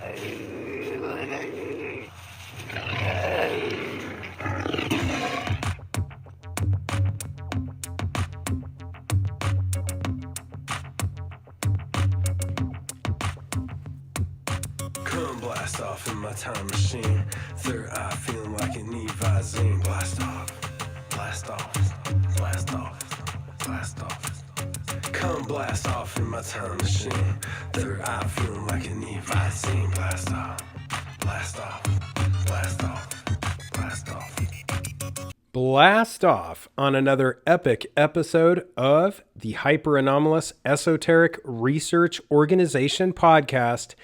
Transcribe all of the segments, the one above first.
Come blast off in my time machine. Third eye feeling like an Evazine. Blast off, blast off, blast off, blast off. Come blast off in my time machine. Third eye feeling like an Evazine. Blast off, blast off, blast off, blast off. Blast off on another epic episode of the Hyper Anomalous Esoteric Research Organization podcast,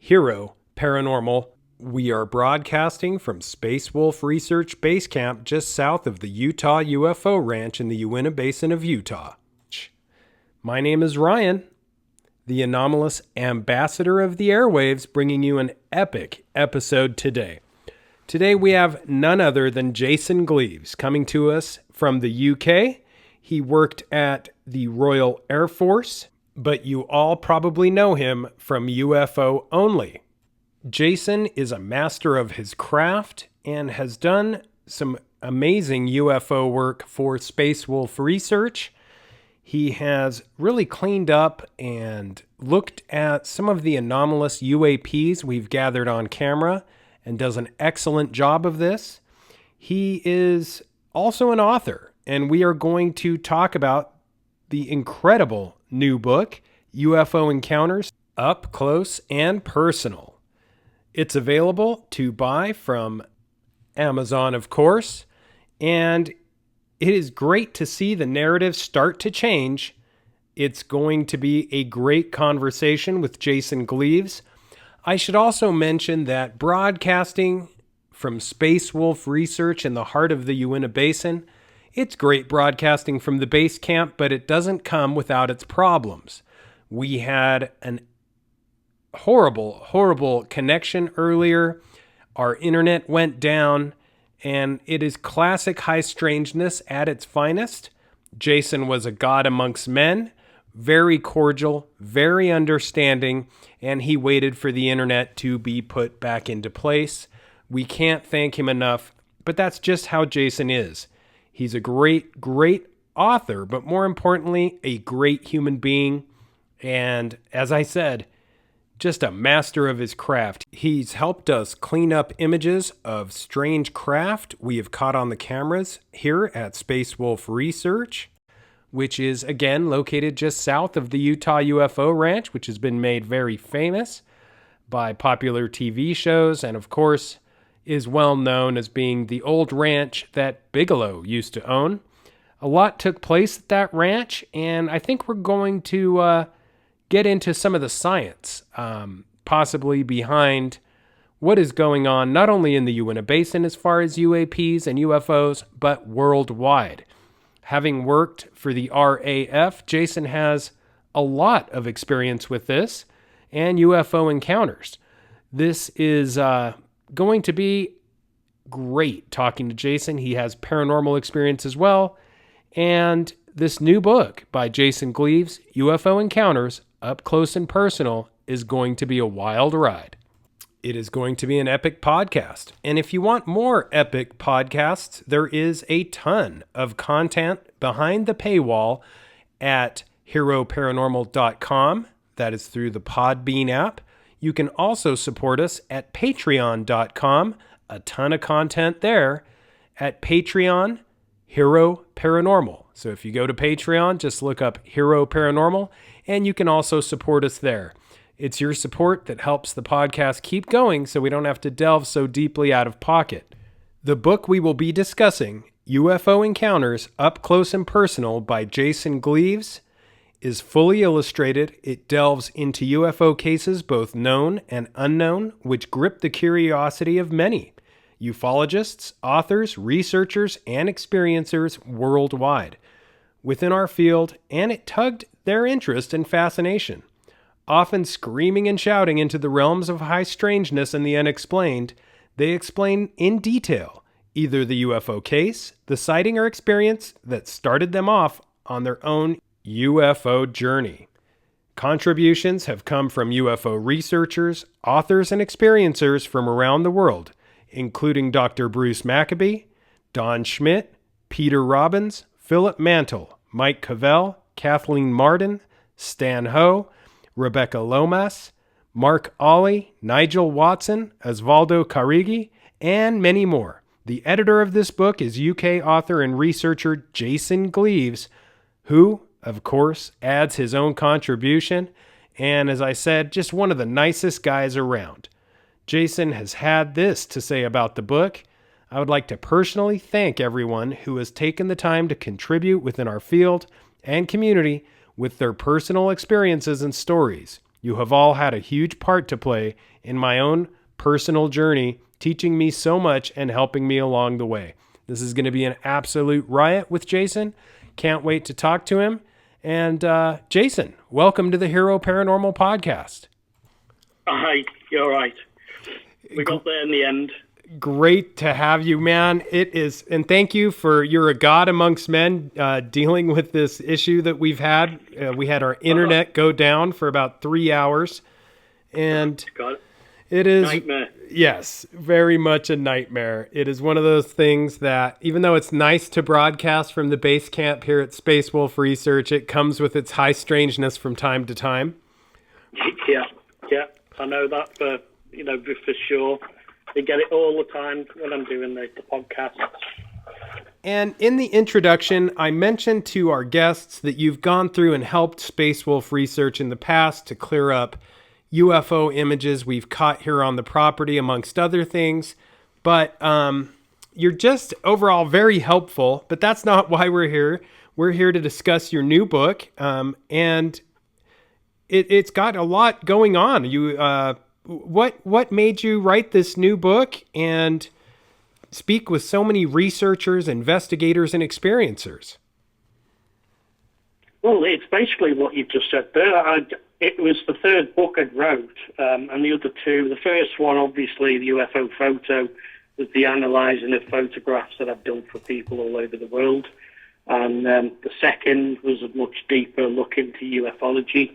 Hare Paranormal. We are broadcasting from Space Wolf Research Base Camp just south of the Utah UFO Ranch in the Uinta Basin of Utah. My name is Ryan, the anomalous ambassador of the airwaves, bringing you an epic episode today. Today we have none other than Jason Gleaves coming to us from the UK. He worked at the Royal Air Force, but you all probably know him from UFO Only. Jason is a master of his craft and has done some amazing UFO work for Space Wolf Research. He has really cleaned up and looked at some of the anomalous UAPs we've gathered on camera and does an excellent job of this. He is also an author, and we are going to talk about the incredible new book, UFO Encounters, Up Close and Personal. It's available to buy from Amazon, of course, and it is great to see the narrative start to change. It's going to be a great conversation with Jason Gleaves. I should also mention that broadcasting from Space Wolf Research in the heart of the Uinta Basin, it's great broadcasting from the base camp, but it doesn't come without its problems. We had an horrible connection earlier. Our internet went down, and it is classic high strangeness at its finest. Jason was a god amongst men, very cordial, very understanding, and he waited for the internet to be put back into place. We can't thank him enough, but that's just how Jason is. He's a great author, but more importantly, a great human being. And as I said, just a master of his craft. He's helped us clean up images of strange craft we have caught on the cameras here at Space Wolf Research, which is, again, located just south of the Utah UFO Ranch, which has been made very famous by popular TV shows and, of course, is well known as being the old ranch that Bigelow used to own. A lot took place at that ranch, and I think we're going to get into some of the science, possibly behind what is going on not only in the Uinta Basin as far as UAPs and UFOs, but worldwide. Having worked for the RAF, Jason has a lot of experience with this and UFO encounters. This is going to be great talking to Jason. He has paranormal experience as well. And this new book by Jason Gleaves, UFO Encounters, Up Close and Personal, is going to be a wild ride. It is going to be an epic podcast. And if you want more epic podcasts, there is a ton of content behind the paywall at HareParanormal.com. That is through the Podbean app. You can also support us at Patreon.com. A ton of content there at Patreon, Hare Paranormal. So if you go to Patreon, just look up Hare Paranormal, and you can also support us there. It's your support that helps the podcast keep going so we don't have to delve so deeply out of pocket. The book we will be discussing, UFO Encounters, Up Close and Personal by Jason Gleaves, is fully illustrated. It delves into UFO cases, both known and unknown, which grip the curiosity of many ufologists, authors, researchers, and experiencers worldwide within our field, and it tugged their interest and fascination. Often screaming and shouting into the realms of high strangeness and the unexplained, they explain in detail either the UFO case, the sighting or experience that started them off on their own UFO journey. Contributions have come from UFO researchers, authors, and experiencers from around the world, including Dr. Bruce Maccabee, Don Schmidt, Peter Robbins, Philip Mantle, Mike Cavell, Kathleen Martin, Stan Ho, Rebecca Lomas, Mark Ollie, Nigel Watson, Osvaldo Carigi, and many more. The editor of this book is UK author and researcher Jason Gleaves, who, of course, adds his own contribution, and as I said, just one of the nicest guys around. Jason has had this to say about the book. I would like to personally thank everyone who has taken the time to contribute within our field and community with their personal experiences and stories. You have all had a huge part to play in my own personal journey, teaching me so much and helping me along the way. This is going to be an absolute riot with Jason. Can't wait to talk to him. And Jason, welcome to the Hero Paranormal Podcast. Hi, you're right. We got there in the end. Great to have you, man. It is, and thank you for, you're a god amongst men dealing with this issue that we've had. We had our internet go down for about 3 hours, and it is, nightmare. Yes, very much a nightmare. It is one of those things that, even though it's nice to broadcast from the base camp here at Space Wolf Research, it comes with its high strangeness from time to time. Yeah, I know that for sure. I get it all the time when I'm doing the podcasts. And in the introduction, I mentioned to our guests that you've gone through and helped Space Wolf Research in the past to clear up UFO images we've caught here on the property, amongst other things. But you're just overall very helpful, but that's not why we're here. We're here to discuss your new book, and it's got a lot going on. What made you write this new book and speak with so many researchers, investigators, and experiencers? Well, it's basically what you've just said there. It was the third book I wrote, and the other two, the first one, obviously, the UFO photo, was the analysing of photographs that I've done for people all over the world. And the second was a much deeper look into ufology,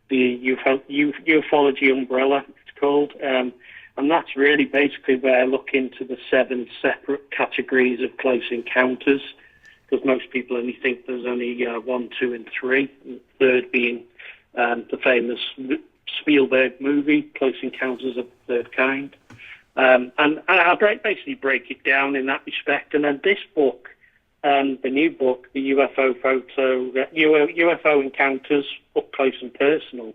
the Ufology Umbrella, it's called. And that's really basically where I look into the 7 separate categories of close encounters, because most people only think there's only 1, 2, and 3, and the third being the famous Spielberg movie, Close Encounters of the Third Kind. And I basically break it down in that respect. And then this book, the new book, the UFO photo, UFO Encounters, Up Close and Personal,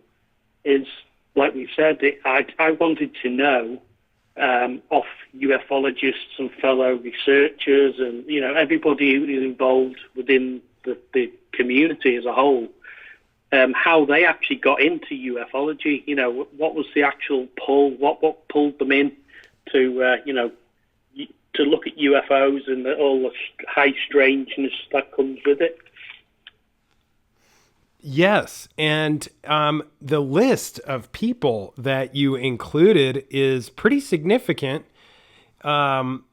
is, like we said, I wanted to know of ufologists and fellow researchers and, everybody who's involved within the community as a whole, how they actually got into ufology. What was the actual pull? What pulled them in to to look at UFOs and all the high strangeness that comes with it. Yes, and the list of people that you included is pretty significant. What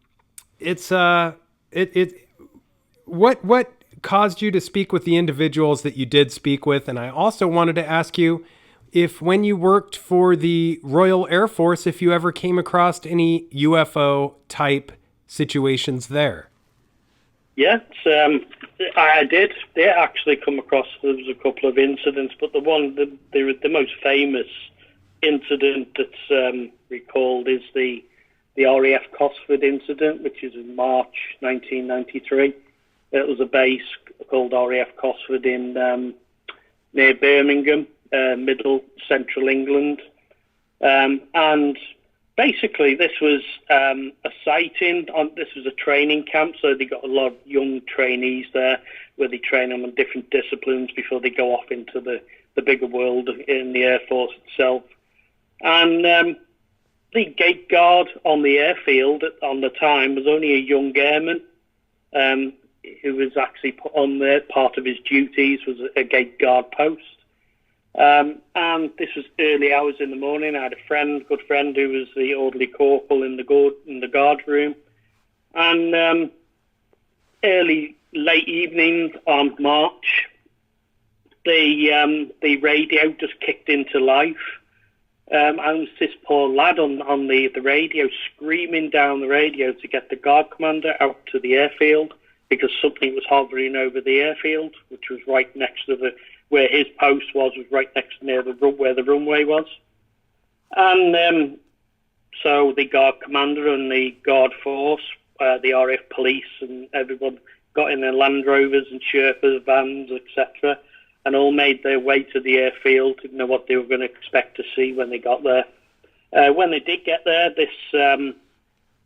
caused you to speak with the individuals that you did speak with? And I also wanted to ask you if, when you worked for the Royal Air Force, if you ever came across any UFO type situations there. Yes, I did. They actually come across, there was a couple of incidents, but the most famous incident that's recalled is the RAF Cosford incident, which is in March 1993. It was a base called RAF Cosford in near Birmingham, middle central England, and basically this was a sighting. This was a training camp, so they got a lot of young trainees there, where they train them on different disciplines before they go off into the bigger world in the Air Force itself. And the gate guard on the airfield on the time was only a young airman, who was actually put on there. Part of his duties was a gate guard post. And this was early hours in the morning. I had a good friend, who was the orderly corporal in the guard room. And late evening on March, the radio just kicked into life. And it was this poor lad on the radio screaming down the radio to get the guard commander out to the airfield because something was hovering over the airfield, which was right next to where his post was right next to where the runway was. And so the guard commander and the guard force, the RAF police and everyone got in their Land Rovers and Sherpas, vans, etc., and all made their way to the airfield to know what they were going to expect to see when they got there. When they did get there,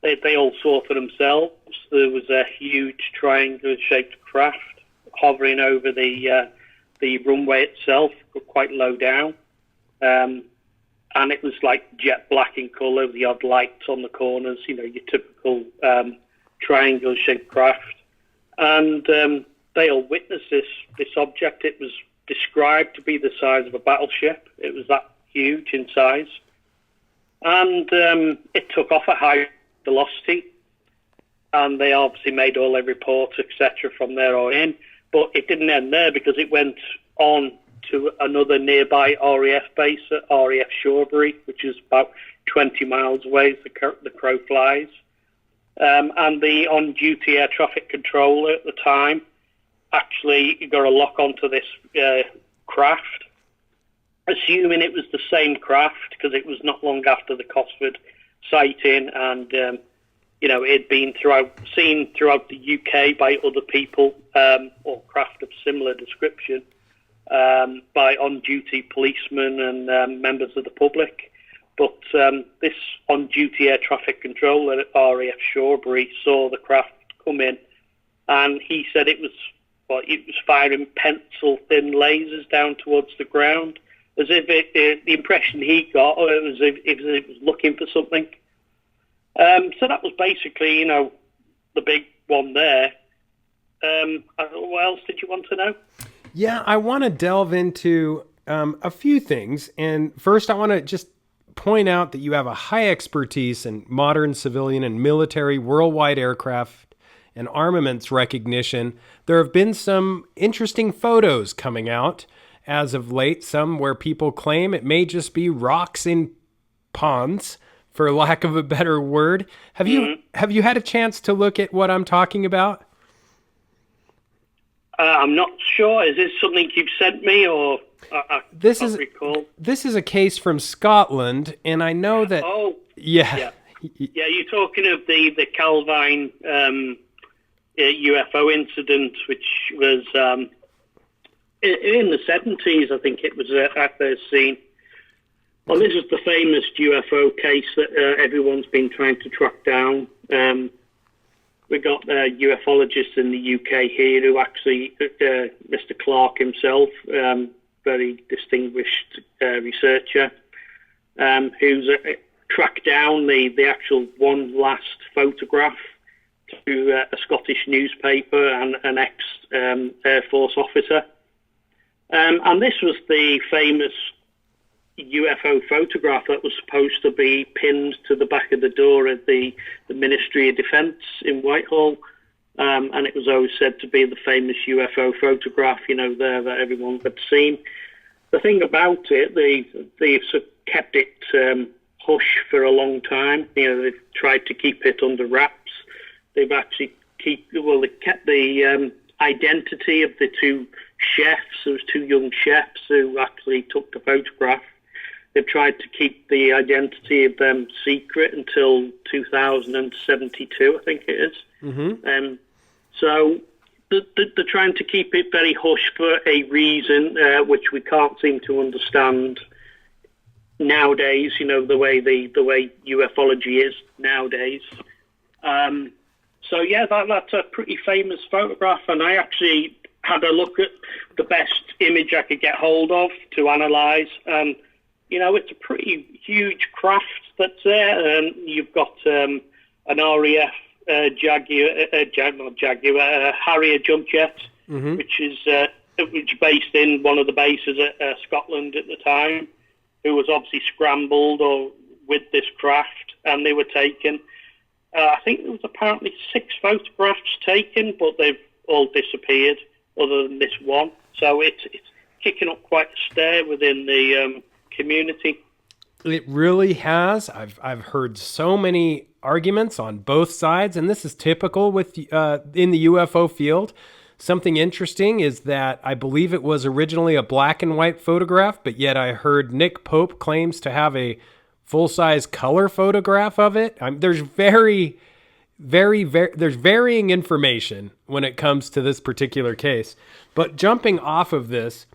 they all saw for themselves. There was a huge triangular-shaped craft hovering over the runway itself, quite low down. And it was like jet black in colour, with the odd lights on the corners, your typical triangle-shaped craft. And they all witnessed this object. It was described to be the size of a battleship. It was that huge in size. And it took off at high velocity. And they obviously made all their reports, etc., from there on in. But it didn't end there because it went on to another nearby RAF base at RAF Shorebury, which is about 20 miles away as the crow flies. And the on-duty air traffic controller at the time actually got a lock onto this craft, assuming it was the same craft because it was not long after the Cosford sighting, and it had been seen throughout the UK by other people or craft of similar description by on-duty policemen and members of the public. But this on-duty air traffic controller at RAF Shorebury saw the craft come in, and he said it was firing pencil-thin lasers down towards the ground, as if the impression he got was it was looking for something. So that was basically, the big one there. What else did you want to know? Yeah, I want to delve into a few things. And first, I want to just point out that you have a high expertise in modern civilian and military worldwide aircraft and armaments recognition. There have been some interesting photos coming out as of late, some where people claim it may just be rocks in ponds, for lack of a better word. Have you had a chance to look at what I'm talking about? I'm not sure. Is this something you've sent me, or I can't recall? This is a case from Scotland, and I know that... Oh, yeah. Yeah, you're talking of the Calvine UFO incident, which was in the 70s, I think it was at the scene. Well, this is the famous UFO case that everyone's been trying to track down. We got a ufologist in the UK here who actually, Mr. Clark himself, very distinguished researcher, who's tracked down the actual one last photograph to a Scottish newspaper and an ex-Air Force officer. And this was the famous UFO photograph that was supposed to be pinned to the back of the door at the Ministry of Defence in Whitehall. And it was always said to be the famous UFO photograph, there that everyone had seen. The thing about it, they've kept it hush for a long time. They've tried to keep it under wraps. They've actually they kept the identity of the two chefs. There was two young chefs who actually took the photograph. They've tried to keep the identity of them secret until 2072, I think it is. Mm-hmm. So they're trying to keep it very hush for a reason, which we can't seem to understand nowadays. The way ufology is nowadays. So yeah, that's a pretty famous photograph, and I actually had a look at the best image I could get hold of to analyse. It's a pretty huge craft that's there. You've got an RAF Harrier jump jet, mm-hmm. which is based in one of the bases at Scotland at the time, who was obviously scrambled with this craft, and they were taken. I think there was apparently 6 photographs taken, but they've all disappeared, other than this one. So it's kicking up quite a stir within the community. It really has. I've heard so many arguments on both sides, and this is typical with in the UFO field. Something interesting is that I believe it was originally a black and white photograph, but yet I heard Nick Pope claims to have a full-size color photograph of it. There's there's varying information when it comes to this particular case. But jumping off of this,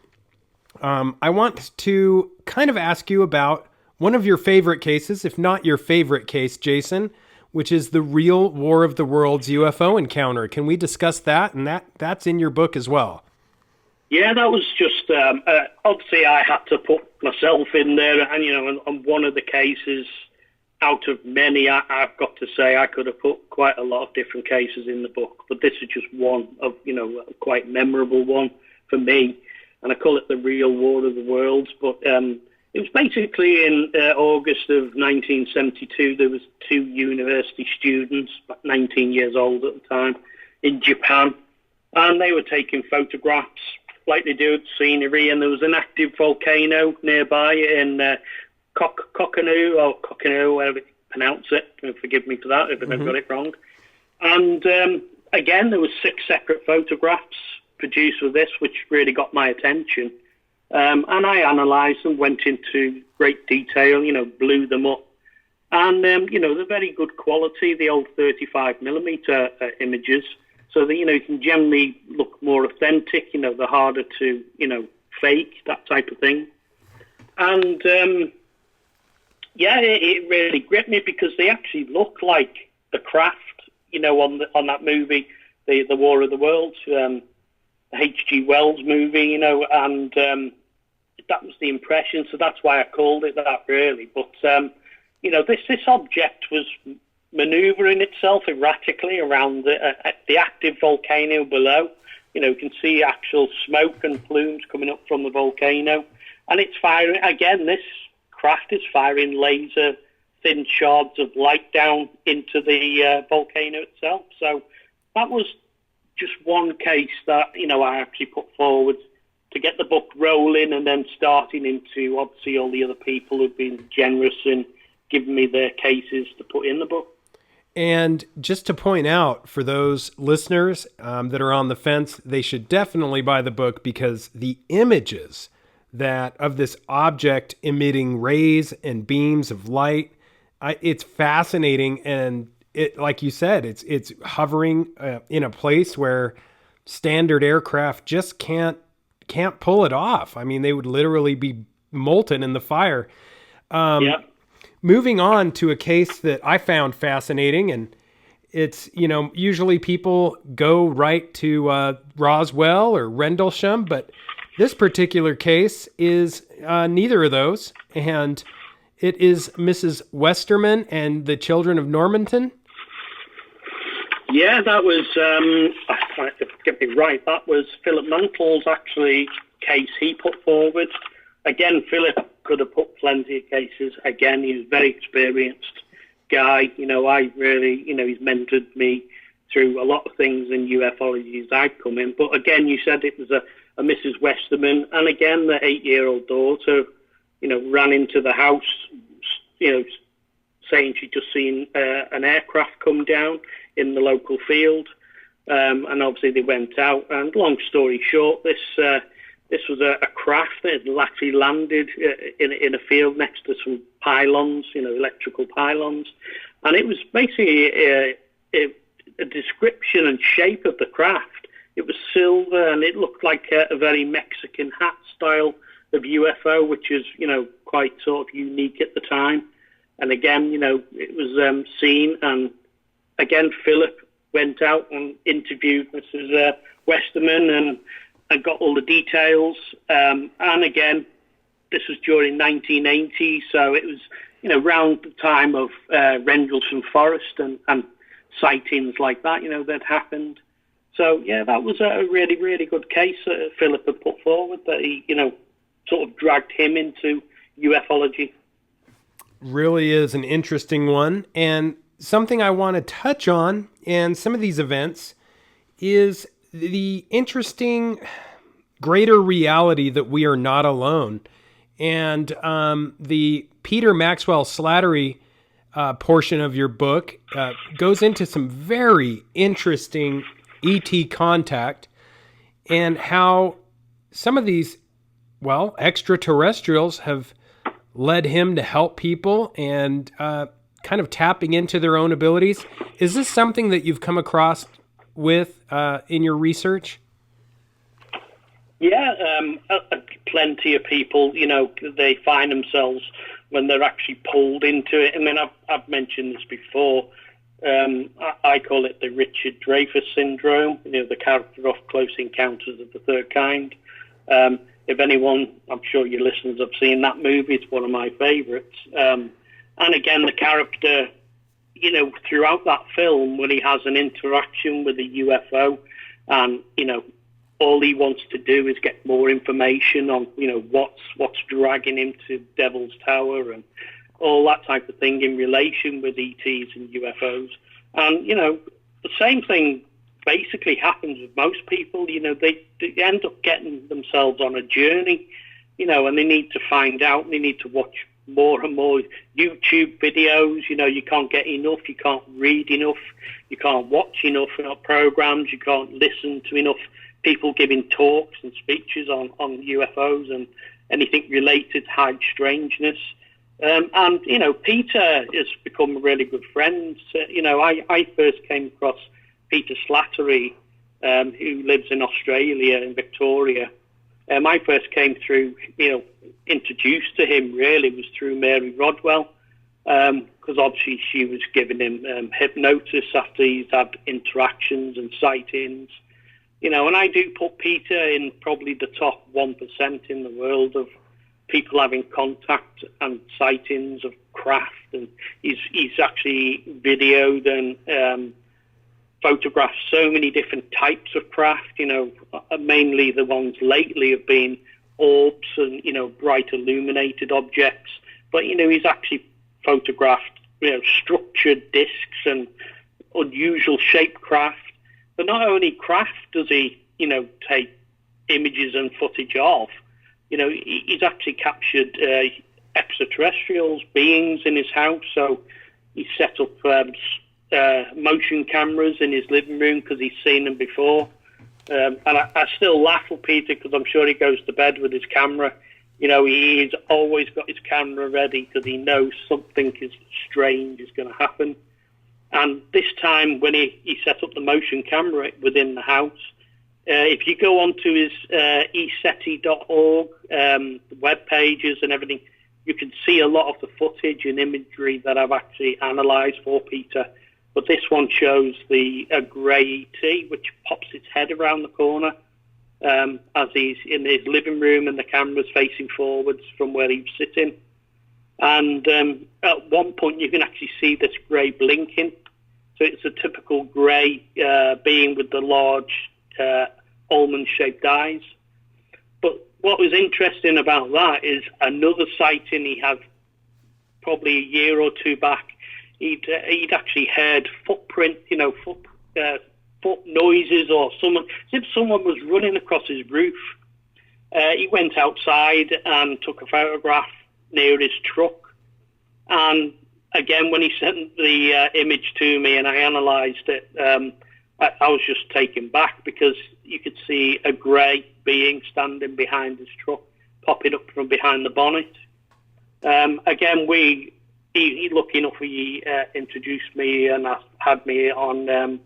I want to kind of ask you about one of your favorite cases, if not your favorite case, Jason, which is the real War of the Worlds UFO encounter. Can we discuss that? And that's in your book as well. Yeah, that was just, obviously I had to put myself in there, and, on one of the cases out of many, I've got to say I could have put quite a lot of different cases in the book, but this is just one of, a quite memorable one for me, and I call it the real War of the Worlds. But it was basically in August of 1972. There was 2 university students, about 19 years old at the time, in Japan, and they were taking photographs like they do of scenery, and there was an active volcano nearby in Coconut, whatever you pronounce it. Forgive me for that if I've got it wrong. And again, there was 6 separate photographs produced with this, which really got my attention. And I analysed them, went into great detail, blew them up. And, they're very good quality, the old 35mm images, so that, you can generally look more authentic, they're harder to, fake, that type of thing. And, it really gripped me because they actually look like the craft, on that movie, the War of the Worlds, the H.G. Wells movie, and that was the impression. So that's why I called it that, really. But, this object was manoeuvring itself erratically around the active volcano below. You can see actual smoke and plumes coming up from the volcano. And it's firing, again, this craft is firing laser thin shards of light down into the volcano itself. So that was just one case that, I actually put forward to get the book rolling, and then starting into, obviously, all the other people who've been generous in giving me their cases to put in the book. And just to point out, for those listeners that are on the fence, they should definitely buy the book, because the images that of this object emitting rays and beams of light, it's fascinating. And it, like you said, it's hovering in a place where standard aircraft just can't pull it off. I mean, they would literally be molten in the fire. Moving on to a case that I found fascinating, and it's, usually people go right to Roswell or Rendlesham, but this particular case is neither of those, and it is Mrs. Westerman and the Children of Normanton. Yeah, that was, get me right, that was Philip Mantle's actually case he put forward. Again, Philip could have put plenty of cases. Again, he was a very experienced guy. I really, he's mentored me through a lot of things in ufology as I've come in. But again, you said it was a Mrs. Westerman. And again, the 8-year-old daughter, ran into the house, saying she'd just seen an aircraft come down in the local field. And obviously they went out. And long story short, this was a craft that had actually landed in a field next to some pylons, electrical pylons. And it was basically a description and shape of the craft. It was silver, and it looked like a very Mexican hat style of UFO, which is, quite sort of unique at the time. And again, it was seen. And again, Philip went out and interviewed Mrs. Westerman and got all the details. And again, this was during 1980, so it was, around the time of Rendlesham Forest and sightings like that, that happened. So, yeah, that was a really, really good case that Philip had put forward, that he, sort of dragged him into ufology. Really is an interesting one. And something I want to touch on in some of these events is the interesting greater reality that we are not alone. And the Peter Maxwell Slattery portion of your book goes into some very interesting ET contact and how some of these, well, extraterrestrials have led him to help people and kind of tapping into their own abilities. Is this something that you've come across with in your research? Yeah, plenty of people, they find themselves when they're actually pulled into it. I mean, I've mentioned this before. I call it the Richard Dreyfuss syndrome, the character off Close Encounters of the Third Kind. If anyone, I'm sure your listeners have seen that movie, it's one of my favourites. And again, the character, throughout that film, when he has an interaction with a UFO and, all he wants to do is get more information on, what's dragging him to Devil's Tower and all that type of thing in relation with ETs and UFOs. And, the same thing basically happens with most people. They end up getting themselves on a journey, and they need to find out, and they need to watch more and more YouTube videos. You can't get enough, you can't read enough, you can't watch enough programs, you can't listen to enough people giving talks and speeches on UFOs and anything related to high strangeness. And Peter has become a really good friend. I first came across Peter Slattery, who lives in Australia, in Victoria. I first came through, introduced to him really was through Mary Rodwell, because obviously she was giving him hypnosis after he's had interactions and sightings. And I do put Peter in probably the top 1% in the world of people having contact and sightings of craft. And he's actually videoed and photographed so many different types of craft. Mainly the ones lately have been orbs and, bright illuminated objects. But, he's actually photographed, structured discs and unusual shaped craft. But not only craft does he, take images and footage of, he's actually captured extraterrestrials, beings in his house. So he set up motion cameras in his living room because he's seen them before. And I still laugh at Peter because I'm sure he goes to bed with his camera. He's always got his camera ready because he knows something is strange is going to happen. And this time when he set up the motion camera within the house, if you go onto his eseti.org web pages and everything, you can see a lot of the footage and imagery that I've actually analysed for Peter. But this one shows a grey ET, which pops its head around the corner as he's in his living room and the camera's facing forwards from where he's sitting. And at one point you can actually see this grey blinking. So it's a typical grey being with the large almond-shaped eyes. But what was interesting about that is another sighting he had probably a year or two back. He'd actually heard footprint, foot noises or someone, as if someone was running across his roof. He went outside and took a photograph near his truck. And again, when he sent the image to me and I analysed it, I was just taken back because you could see a grey being standing behind his truck, popping up from behind the bonnet. Again, he lucky enough, he introduced me and had me on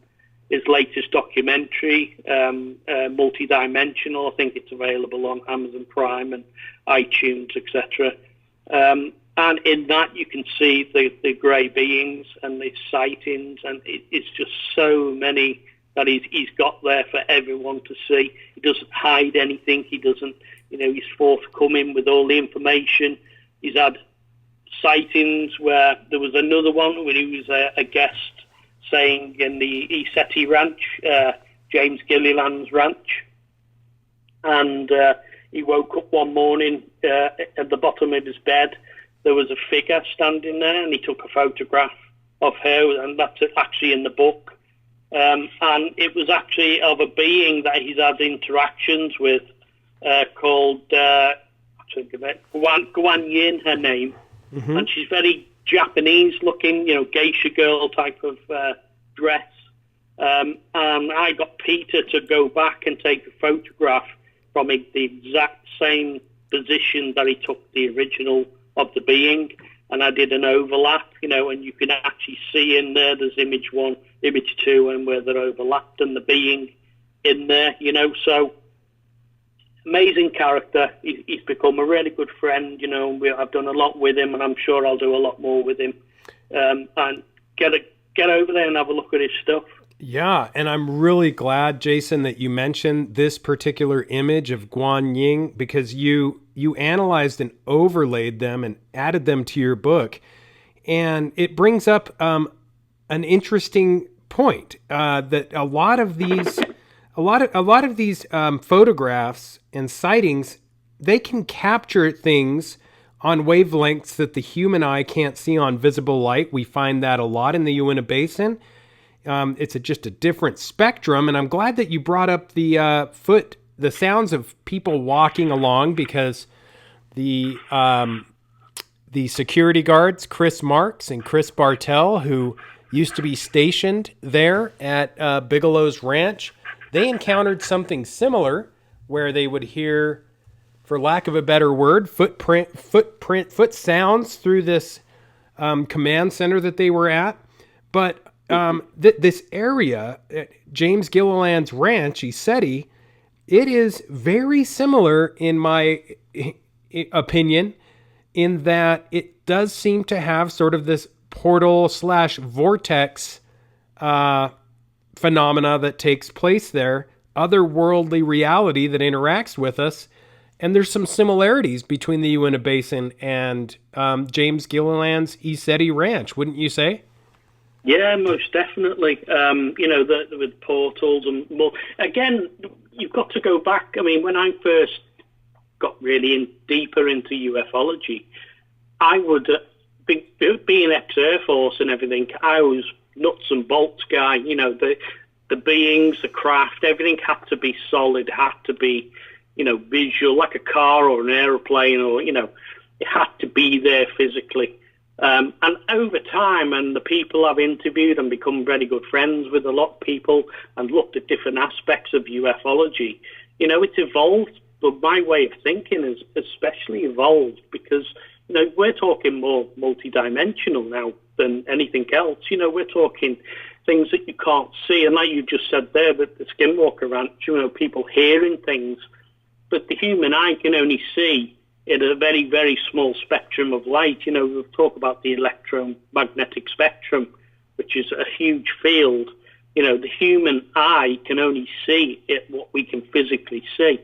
his latest documentary, Multidimensional. I think it's available on Amazon Prime and iTunes, etc. And in that, you can see the grey beings and the sightings, and it's just so many that he's got there for everyone to see. He doesn't hide anything. He doesn't, he's forthcoming with all the information. He's had sightings where there was another one when he was a guest staying in the Eseti Ranch, James Gilliland's ranch, and he woke up one morning at the bottom of his bed. There was a figure standing there, and he took a photograph of her, and that's actually in the book. And it was actually of a being that he's had interactions with called Guan Yin, her name, and she's very Japanese-looking, geisha girl type of dress. And I got Peter to go back and take a photograph from the exact same position that he took the original of the being, and I did an overlap, and you can actually see in there's image 1, image 2, and where they're overlapped, and the being in there, so amazing character. He's become a really good friend, I've done a lot with him, and I'm sure I'll do a lot more with him, and get over there and have a look at his stuff. Yeah, and I'm really glad, Jason, that you mentioned this particular image of Guan Yin, because you analyzed and overlaid them and added them to your book, and it brings up an interesting point that a lot of these photographs and sightings, they can capture things on wavelengths that the human eye can't see on visible light. We find that a lot in the Uinta Basin. It's just a different spectrum, and I'm glad that you brought up the sounds of people walking along, because the security guards, Chris Marks and Chris Bartell, who used to be stationed there at Bigelow's Ranch, they encountered something similar where they would hear, for lack of a better word, foot sounds through this command center that they were at. But this area, James Gilliland's ranch, Isetti, it is very similar, in my opinion, in that it does seem to have sort of this portal/vortex phenomena that takes place there, otherworldly reality that interacts with us. And there's some similarities between the Uinta Basin and James Gilliland's Isetti Ranch, wouldn't you say? Yeah, most definitely. With portals and more. Again, you've got to go back. I mean, when I first got really deeper into ufology, I would, being ex-Air Force and everything, I was nuts and bolts guy. The beings, the craft, everything had to be solid, had to be, visual, like a car or an aeroplane, or, it had to be there physically. And over time, and the people I've interviewed and become very good friends with a lot of people and looked at different aspects of ufology, it's evolved, but my way of thinking is especially evolved because, we're talking more multidimensional now than anything else. We're talking things that you can't see. And like you just said there, that the Skinwalker Ranch, people hearing things, but the human eye can only see in a very, very small spectrum of light. We'll talk about the electromagnetic spectrum, which is a huge field. The human eye can only see what we can physically see.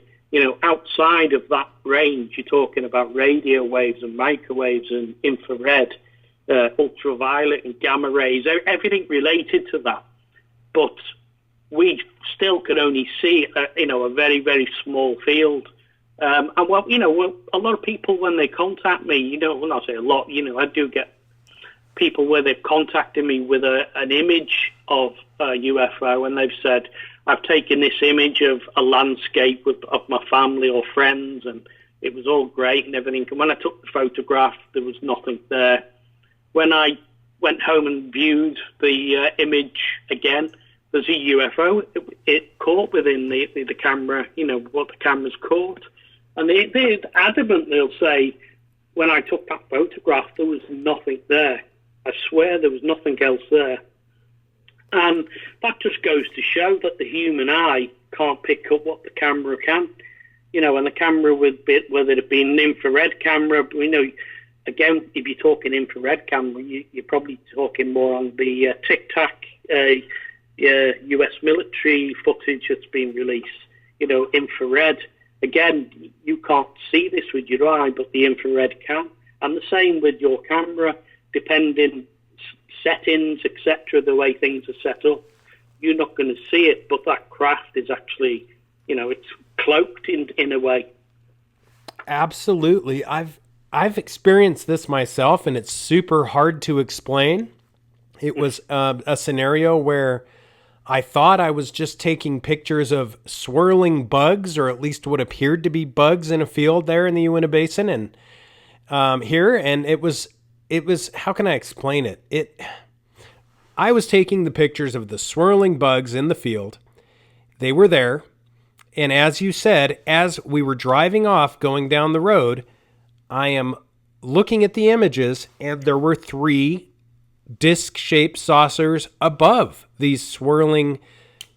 Outside of that range, you're talking about radio waves and microwaves and infrared, ultraviolet and gamma rays, everything related to that. But we still can only see, a very, very small field. And a lot of people, when they contact me, well, not say a lot, I do get people where they've contacted me with an image of a UFO, and they've said, I've taken this image of a landscape of my family or friends, and it was all great and everything. And when I took the photograph, there was nothing there. When I went home and viewed the image again, there's a UFO. It caught within the camera, what the camera's caught. And they're adamant, they'll say, when I took that photograph, there was nothing there. I swear there was nothing else there. And that just goes to show that the human eye can't pick up what the camera can. And the camera, whether it be an infrared camera, again, if you're talking infrared camera, you're probably talking more on the Tic-Tac US military footage that's been released. Infrared. Again, you can't see this with your eye, but the infrared can. And the same with your camera, depending settings, etc., the way things are set up, you're not going to see it, but that craft is actually, it's cloaked in a way. Absolutely. I've experienced this myself, and it's super hard to explain. It was a scenario where I thought I was just taking pictures of swirling bugs, or at least what appeared to be bugs in a field there in the Uinta Basin and here. And it was, how can I explain it? I was taking the pictures of the swirling bugs in the field. They were there. And as you said, as we were driving off going down the road, I am looking at the images, and there were 3 disc-shaped saucers above these swirling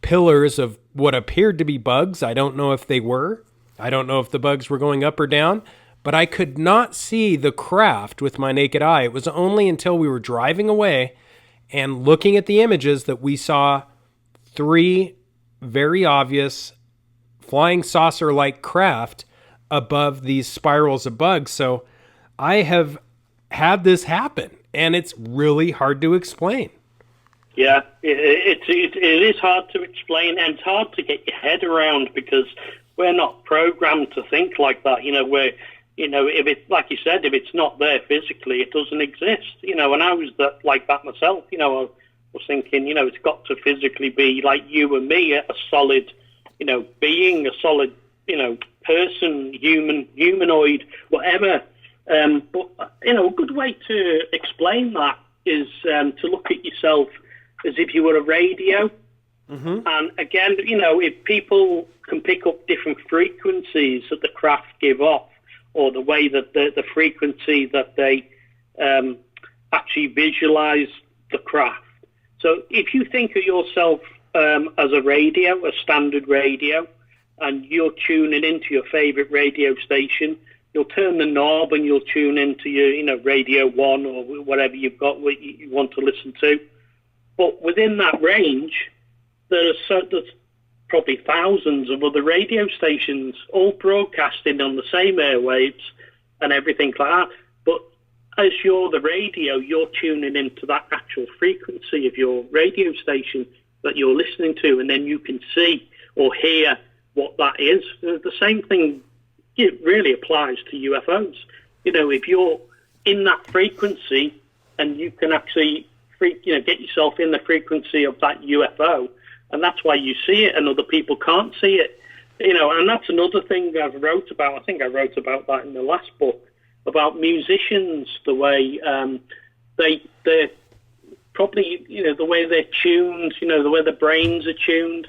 pillars of what appeared to be bugs. I don't know if they were. I don't know if the bugs were going up or down, but I could not see the craft with my naked eye. It was only until we were driving away and looking at the images that we saw 3 very obvious flying saucer-like craft above these spirals of bugs. So I have had this happen, and it's really hard to explain. Yeah, it is hard to explain, and it's hard to get your head around because we're not programmed to think like that. If it, like you said, if it's not there physically, it doesn't exist. And I was like that myself. I was thinking, it's got to physically be like you and me, a solid, being, a solid, person, humanoid, whatever. But a good way to explain that is to look at yourself as if you were a radio. Mm-hmm. And again, if people can pick up different frequencies that the craft give off, or the way that the frequency that they actually visualize the craft. So if you think of yourself as a radio, a standard radio, and you're tuning into your favorite radio station, you'll turn the knob and you'll tune into your, Radio 1 or whatever you've got what you want to listen to. But within that range, there's probably thousands of other radio stations all broadcasting on the same airwaves and everything like that. But as you're the radio, you're tuning into that actual frequency of your radio station that you're listening to, and then you can see or hear what that is. The same thing, it really applies to UFOs. If you're in that frequency and you can actually get yourself in the frequency of that UFO, and that's why you see it and other people can't see it. And that's another thing I've wrote about. I think I wrote about that in the last book, about musicians, the way they're probably, the way they're tuned, the way their brains are tuned.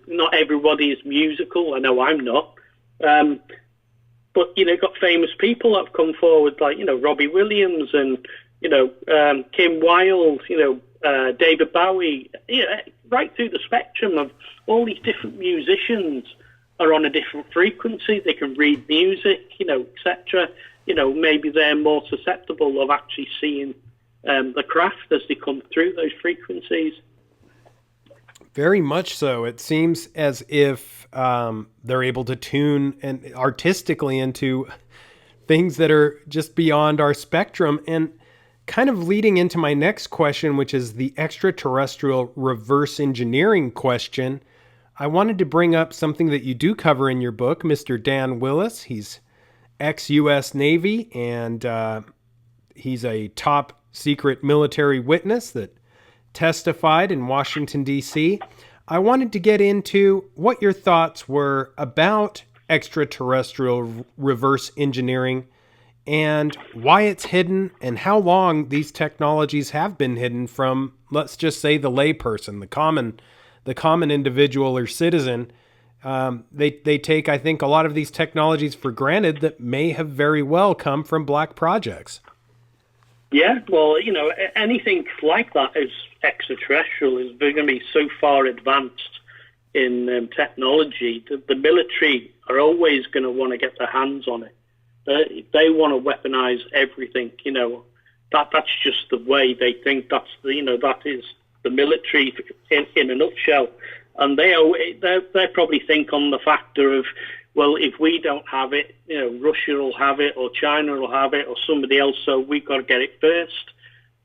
Not everybody is musical. I know I'm not. But, got famous people that have come forward, like, Robbie Williams and, Kim Wilde, David Bowie, right through the spectrum of all these different musicians are on a different frequency. They can read music, etc. Maybe they're more susceptible of actually seeing the craft as they come through those frequencies. Very much so. It seems as if they're able to tune and artistically into things that are just beyond our spectrum. And kind of leading into my next question, which is the extraterrestrial reverse engineering question, I wanted to bring up something that you do cover in your book, Mr. Dan Willis. He's ex-U.S. Navy, and he's a top secret military witness that testified in Washington, D.C. I wanted to get into what your thoughts were about extraterrestrial reverse engineering and why it's hidden and how long these technologies have been hidden from, let's just say, the layperson, the common individual or citizen. They take, I think, a lot of these technologies for granted that may have very well come from black projects. Yeah, well, anything like that is extraterrestrial. Is going to be so far advanced in technology. The military are always going to want to get their hands on it. They want to weaponize everything. That's just the way they think. That is the military in a nutshell. And they probably think on the factor of, well, if we don't have it, Russia will have it, or China will have it, or somebody else. So we've got to get it first.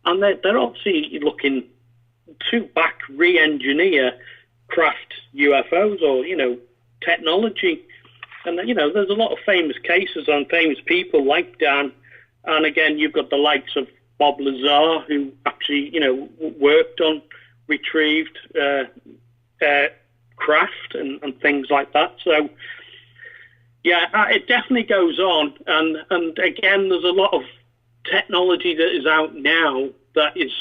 And they're obviously looking to re-engineer craft UFOs or technology. And there's a lot of famous cases on famous people like Dan. And again, you've got the likes of Bob Lazar, who actually worked on retrieved craft and things like that. So, yeah, it definitely goes on. And again, there's a lot of technology that is out now that is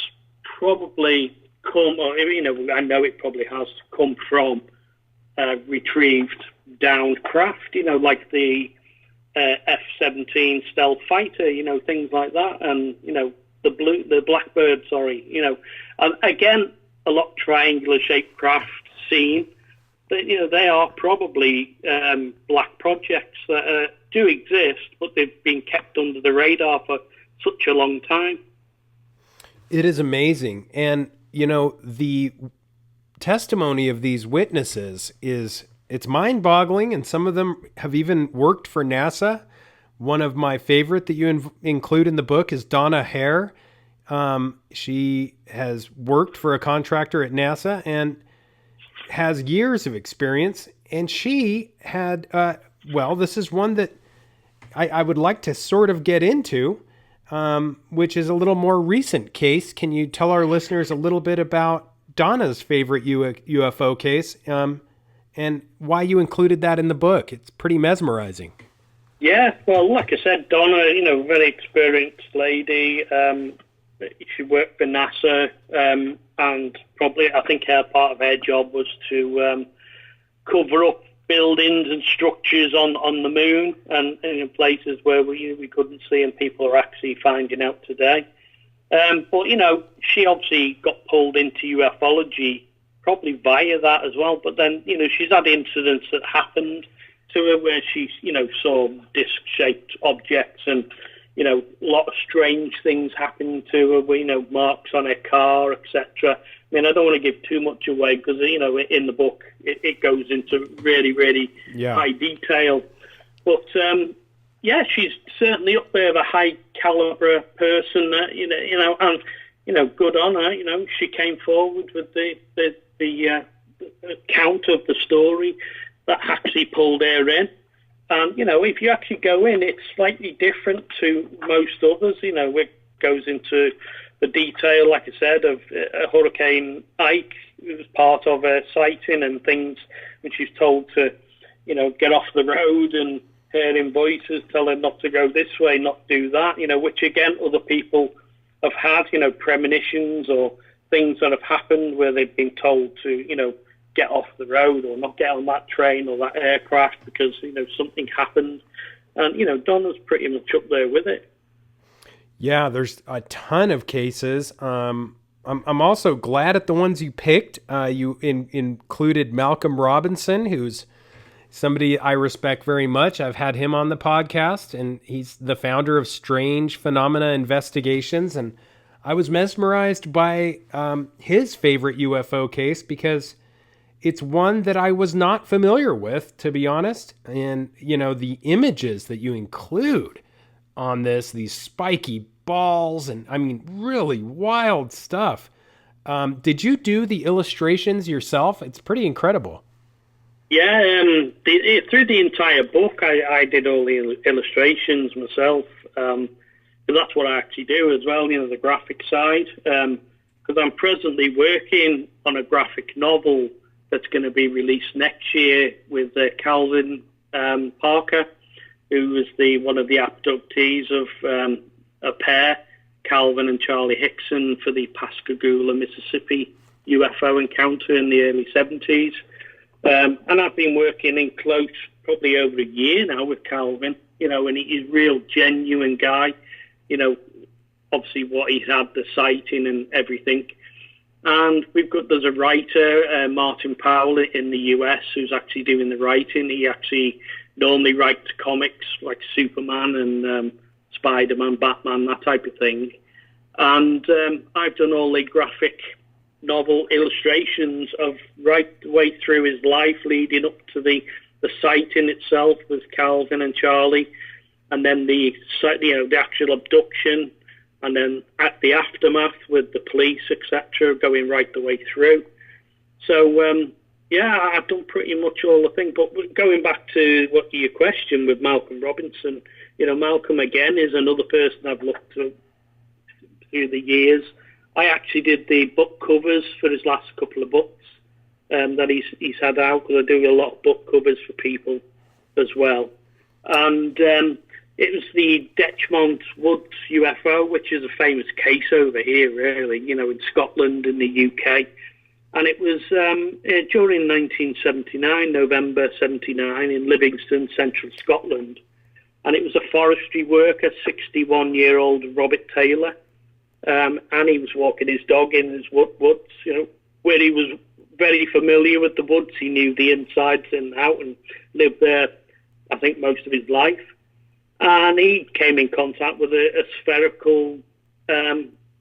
probably I know it probably has come from retrieved downed craft, like the F-17 stealth fighter, things like that, and the Blackbird, and again, a lot triangular shaped craft seen. But, they are probably black projects that do exist, but they've been kept under the radar for such a long time. It is amazing, and the testimony of these witnesses it's mind-boggling, and some of them have even worked for NASA. One of my favorite that you include in the book is Donna Hare. She has worked for a contractor at NASA and has years of experience. And she had, this is one that I would like to sort of get into, which is a little more recent case. Can you tell our listeners a little bit about Donna's favorite UFO case, and why you included that in the book? It's pretty mesmerizing. Yeah, well, like I said, Donna, very experienced lady. She worked for NASA, and probably, I think part of her job was to cover up buildings and structures on the moon and in places where we couldn't see, and people are actually finding out today. But, she obviously got pulled into ufology probably via that as well. But then, she's had incidents that happened to her where she, saw disc-shaped objects and, a lot of strange things happened to her, marks on her car, etc. I mean, I don't want to give too much away because, in the book, it goes into really, really high detail. But, she's certainly up there, a high-caliber person, and, good on her. She came forward with the account of the story that actually pulled her in. And, if you actually go in, it's slightly different to most others. It goes into the detail, like I said, of Hurricane Ike. It was part of a sighting and things when she's told to, get off the road, and hearing voices tell her not to go this way, not do that, which, again, other people have had, premonitions or things that have happened where they've been told to, get off the road or not get on that train or that aircraft because, something happened. And, Donna's pretty much up there with it. Yeah, there's a ton of cases. I'm also glad at the ones you picked. You included Malcolm Robinson, who's somebody I respect very much. I've had him on the podcast, and he's the founder of Strange Phenomena Investigations. And I was mesmerized by his favorite UFO case because it's one that I was not familiar with, to be honest. And, the images that you include on these spiky balls and, really wild stuff. Did you do the illustrations yourself? It's pretty incredible. Yeah, through the entire book, I did all the illustrations myself. But that's what I actually do as well, the graphic side. Because I'm presently working on a graphic novel that's going to be released next year with Calvin Parker, who was one of the abductees of a pair, Calvin and Charlie Hickson, for the Pascagoula, Mississippi UFO encounter in the early 70s. And I've been working in close, probably over a year now with Calvin, and he's a real genuine guy, obviously what he's had, the sighting and everything. And there's a writer, Martin Powell in the US, who's actually doing the writing. He actually normally writes comics like Superman and Spider-Man, Batman, that type of thing. And I've done all the graphic novel illustrations of right the way through his life, leading up to the sighting itself with Calvin and Charlie, and then the actual abduction, and then at the aftermath with the police, etc., going right the way through. So, I've done pretty much all the things. But going back to your question with Malcolm Robinson, Malcolm, again, is another person I've looked at through the years. I actually did the book covers for his last couple of books. that he's had out, because I do a lot of book covers for people as well. And it was the Dechmont Woods UFO, which is a famous case over here, really, in Scotland and the UK. And it was during 1979, November 79, in Livingston, central Scotland. And it was a forestry worker, 61-year-old Robert Taylor. And he was walking his dog in his woods, where he was very familiar with the woods. He knew the insides and out and lived there, I think, most of his life. And he came in contact with a spherical,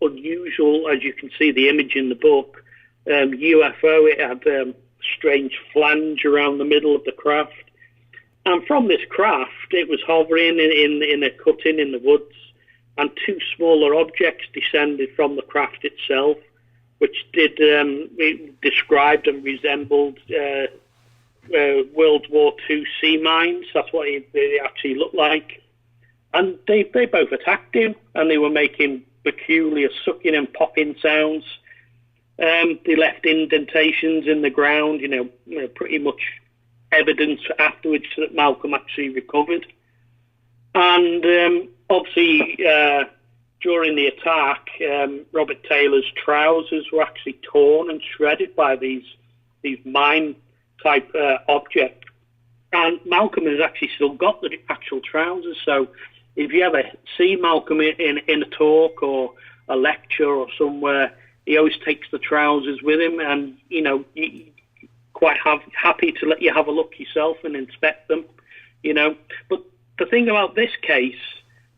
unusual, as you can see the image in the book, UFO. It had a strange flange around the middle of the craft. And from this craft, it was hovering in a cutting in the woods, and two smaller objects descended from the craft itself, which described and resembled World War II sea mines. That's what they actually looked like. And they both attacked him, and they were making peculiar sucking and popping sounds. They left indentations in the ground, pretty much evidence afterwards that Malcolm actually recovered. And obviously, during the attack, Robert Taylor's trousers were actually torn and shredded by these mine-type objects. And Malcolm has actually still got the actual trousers. So if you ever see Malcolm in a talk or a lecture or somewhere, he always takes the trousers with him, and quite happy to let you have a look yourself and inspect them, But the thing about this case,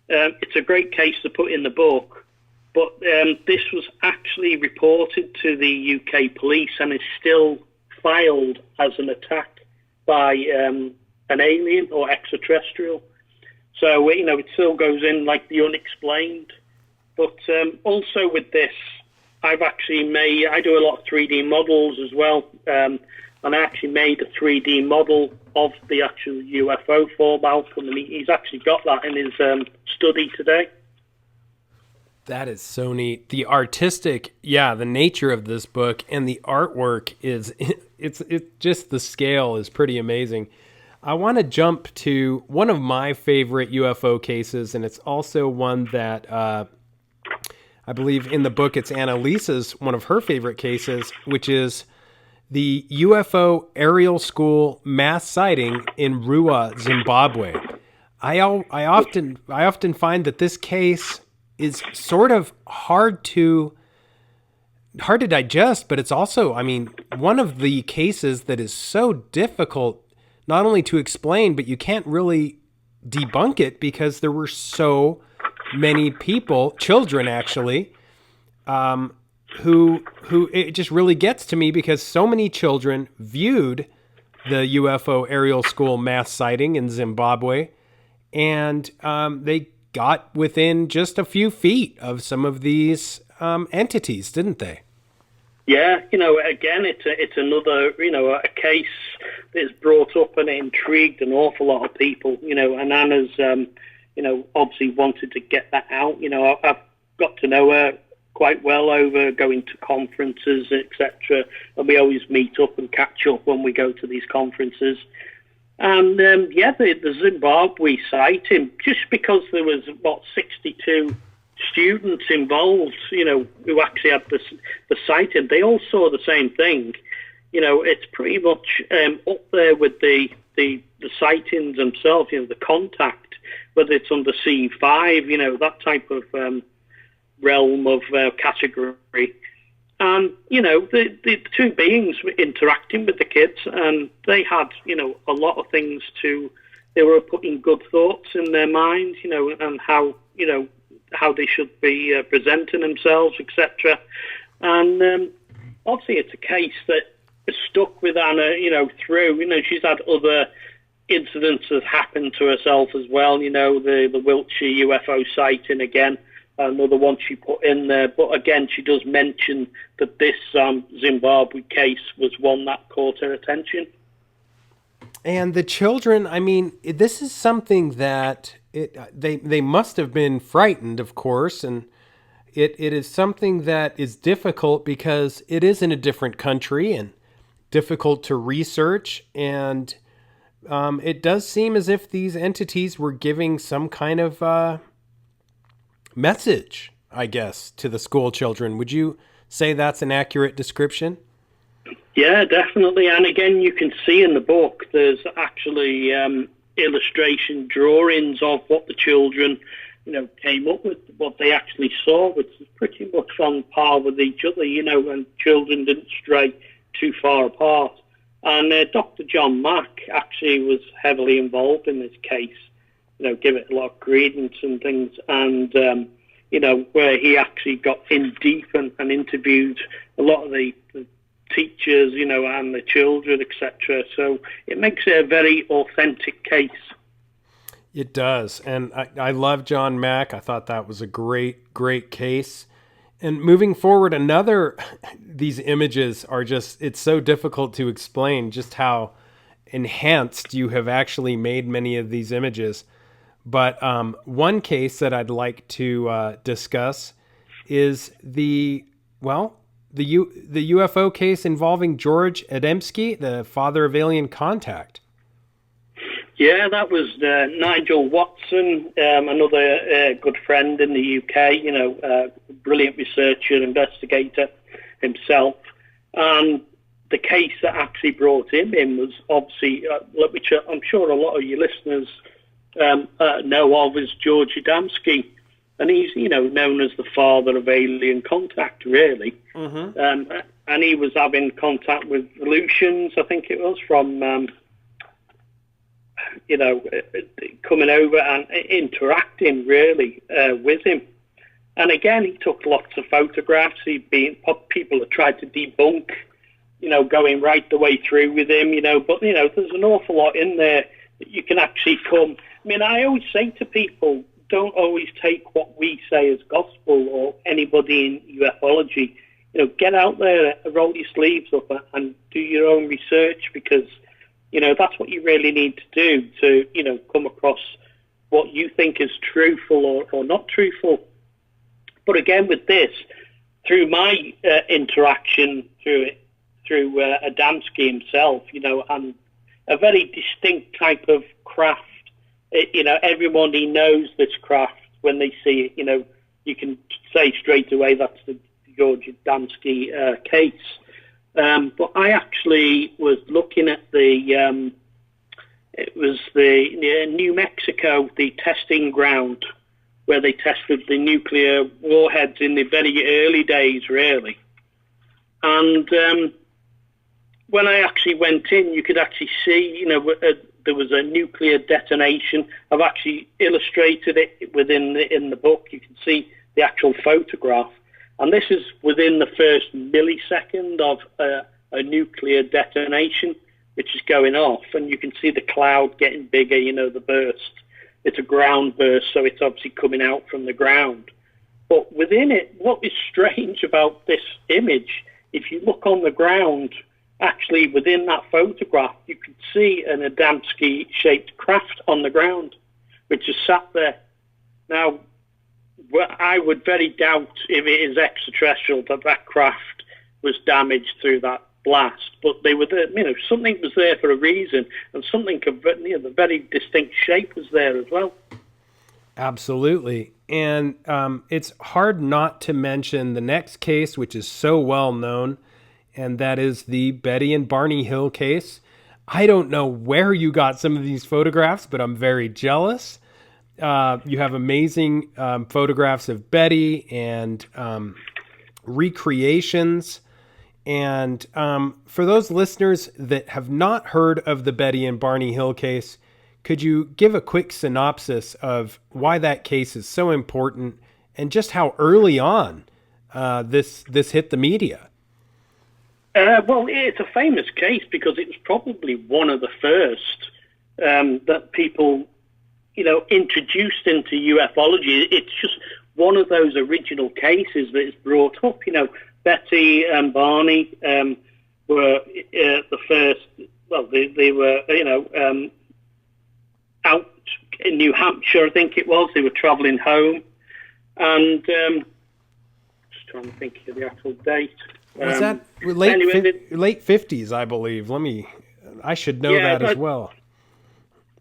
it's a great case to put in the book, but this was actually reported to the UK police and is still filed as an attack by an alien or extraterrestrial. So, it still goes in like the unexplained. But also with this, I do a lot of 3D models as well, and I actually made a 3D model of the actual UFO for Malcolm, and he's actually got that in his study today. That is so neat. The artistic, the nature of this book and the artwork it's just, the scale is pretty amazing. I want to jump to one of my favorite UFO cases, and it's also one that I believe in the book it's Annalisa's one of her favorite cases, which is the UFO Ariel School mass sighting in Rua, Zimbabwe. I often find that this case is sort of hard to digest, but it's also, one of the cases that is so difficult not only to explain, but you can't really debunk it because there were so many people, children actually, who it just really gets to me because so many children viewed the UFO Ariel School mass sighting in Zimbabwe, and they got within just a few feet of some of these entities, didn't they? Yeah, again, it's another, a case that's brought up and intrigued an awful lot of people, and Anna's, obviously wanted to get that out. I've got to know her quite well over going to conferences, etc. And we always meet up and catch up when we go to these conferences. And, the Zimbabwe sighting, just because there was, 62 students involved, who actually had the sighting, they all saw the same thing. It's pretty much up there with the sightings themselves, the contact, whether it's under C5, that type of realm of category. And, the two beings were interacting with the kids, and they had, a lot of things they were putting good thoughts in their mind, and how they should be presenting themselves, etc. And obviously it's a case that is stuck with Anna, through, she's had other incidents that happened to herself as well, the Wiltshire UFO sighting again, another one she put in there. But again, she does mention that this Zimbabwe case was one that caught her attention. And the children, this is something that they must have been frightened, of course, and it is something that is difficult because it is in a different country and difficult to research, and it does seem as if these entities were giving some kind of message, I guess, to the school children. Would you say that's an accurate description? Yeah, definitely. And again, you can see in the book, there's actually illustration drawings of what the children, came up with, what they actually saw, which is pretty much on par with each other, and children didn't stray too far apart. And Dr. John Mack actually was heavily involved in this case, give it a lot of credence and things, and, where he actually got in deep and interviewed a lot of the teachers, and the children, etc. So it makes it a very authentic case. It does. And I love John Mack. I thought that was a great, great case. And moving forward, these images are just, it's so difficult to explain just how enhanced you have actually made many of these images. But one case that I'd like to discuss is the UFO case involving George Adamski, the father of alien contact. Yeah, that was Nigel Watson, another good friend in the UK, brilliant researcher, investigator himself. And the case that actually brought him in was obviously, which I'm sure a lot of your listeners know of, is George Adamski. And he's, known as the father of alien contact, really. Mm-hmm. And he was having contact with Aleutians, I think it was, from... coming over and interacting really with him. And again, he took lots of photographs. People have tried to debunk, going right the way through with him, but, there's an awful lot in there that you can actually come. I mean, I always say to people, don't always take what we say as gospel or anybody in ufology. Get out there, roll your sleeves up and do your own research, because that's what you really need to do to, come across what you think is truthful or not truthful. But again, with this, through my interaction through Adamski himself, and a very distinct type of craft. Everybody knows this craft when they see it. You can say straight away that's the George Adamski case. But I actually was looking at the New Mexico, the testing ground where they tested the nuclear warheads in the very early days, really. And when I actually went in, you could actually see, there was a nuclear detonation. I've actually illustrated it in the book. You can see the actual photograph. And this is within the first millisecond of a nuclear detonation, which is going off. And you can see the cloud getting bigger, the burst. It's a ground burst, so it's obviously coming out from the ground. But within it, what is strange about this image, if you look on the ground, actually within that photograph, you can see an Adamski-shaped craft on the ground, which is sat there. Now, I would very doubt if it is extraterrestrial that craft was damaged through that blast, but they were there, something was there for a reason, and something of the very distinct shape was there as well. Absolutely. And it's hard not to mention the next case, which is so well known, and that is the Betty and Barney Hill case. I don't know where you got some of these photographs, but I'm very jealous. You have amazing photographs of Betty and recreations. And for those listeners that have not heard of the Betty and Barney Hill case, could you give a quick synopsis of why that case is so important and just how early on this hit the media? Well, it's a famous case because it was probably one of the first that people, introduced into ufology. It's just one of those original cases that is brought up. Betty and Barney were the first. Well, they were, out in New Hampshire, I think it was. They were travelling home, and just trying to think of the actual date. Was that late 50s, I believe? I should know that as well.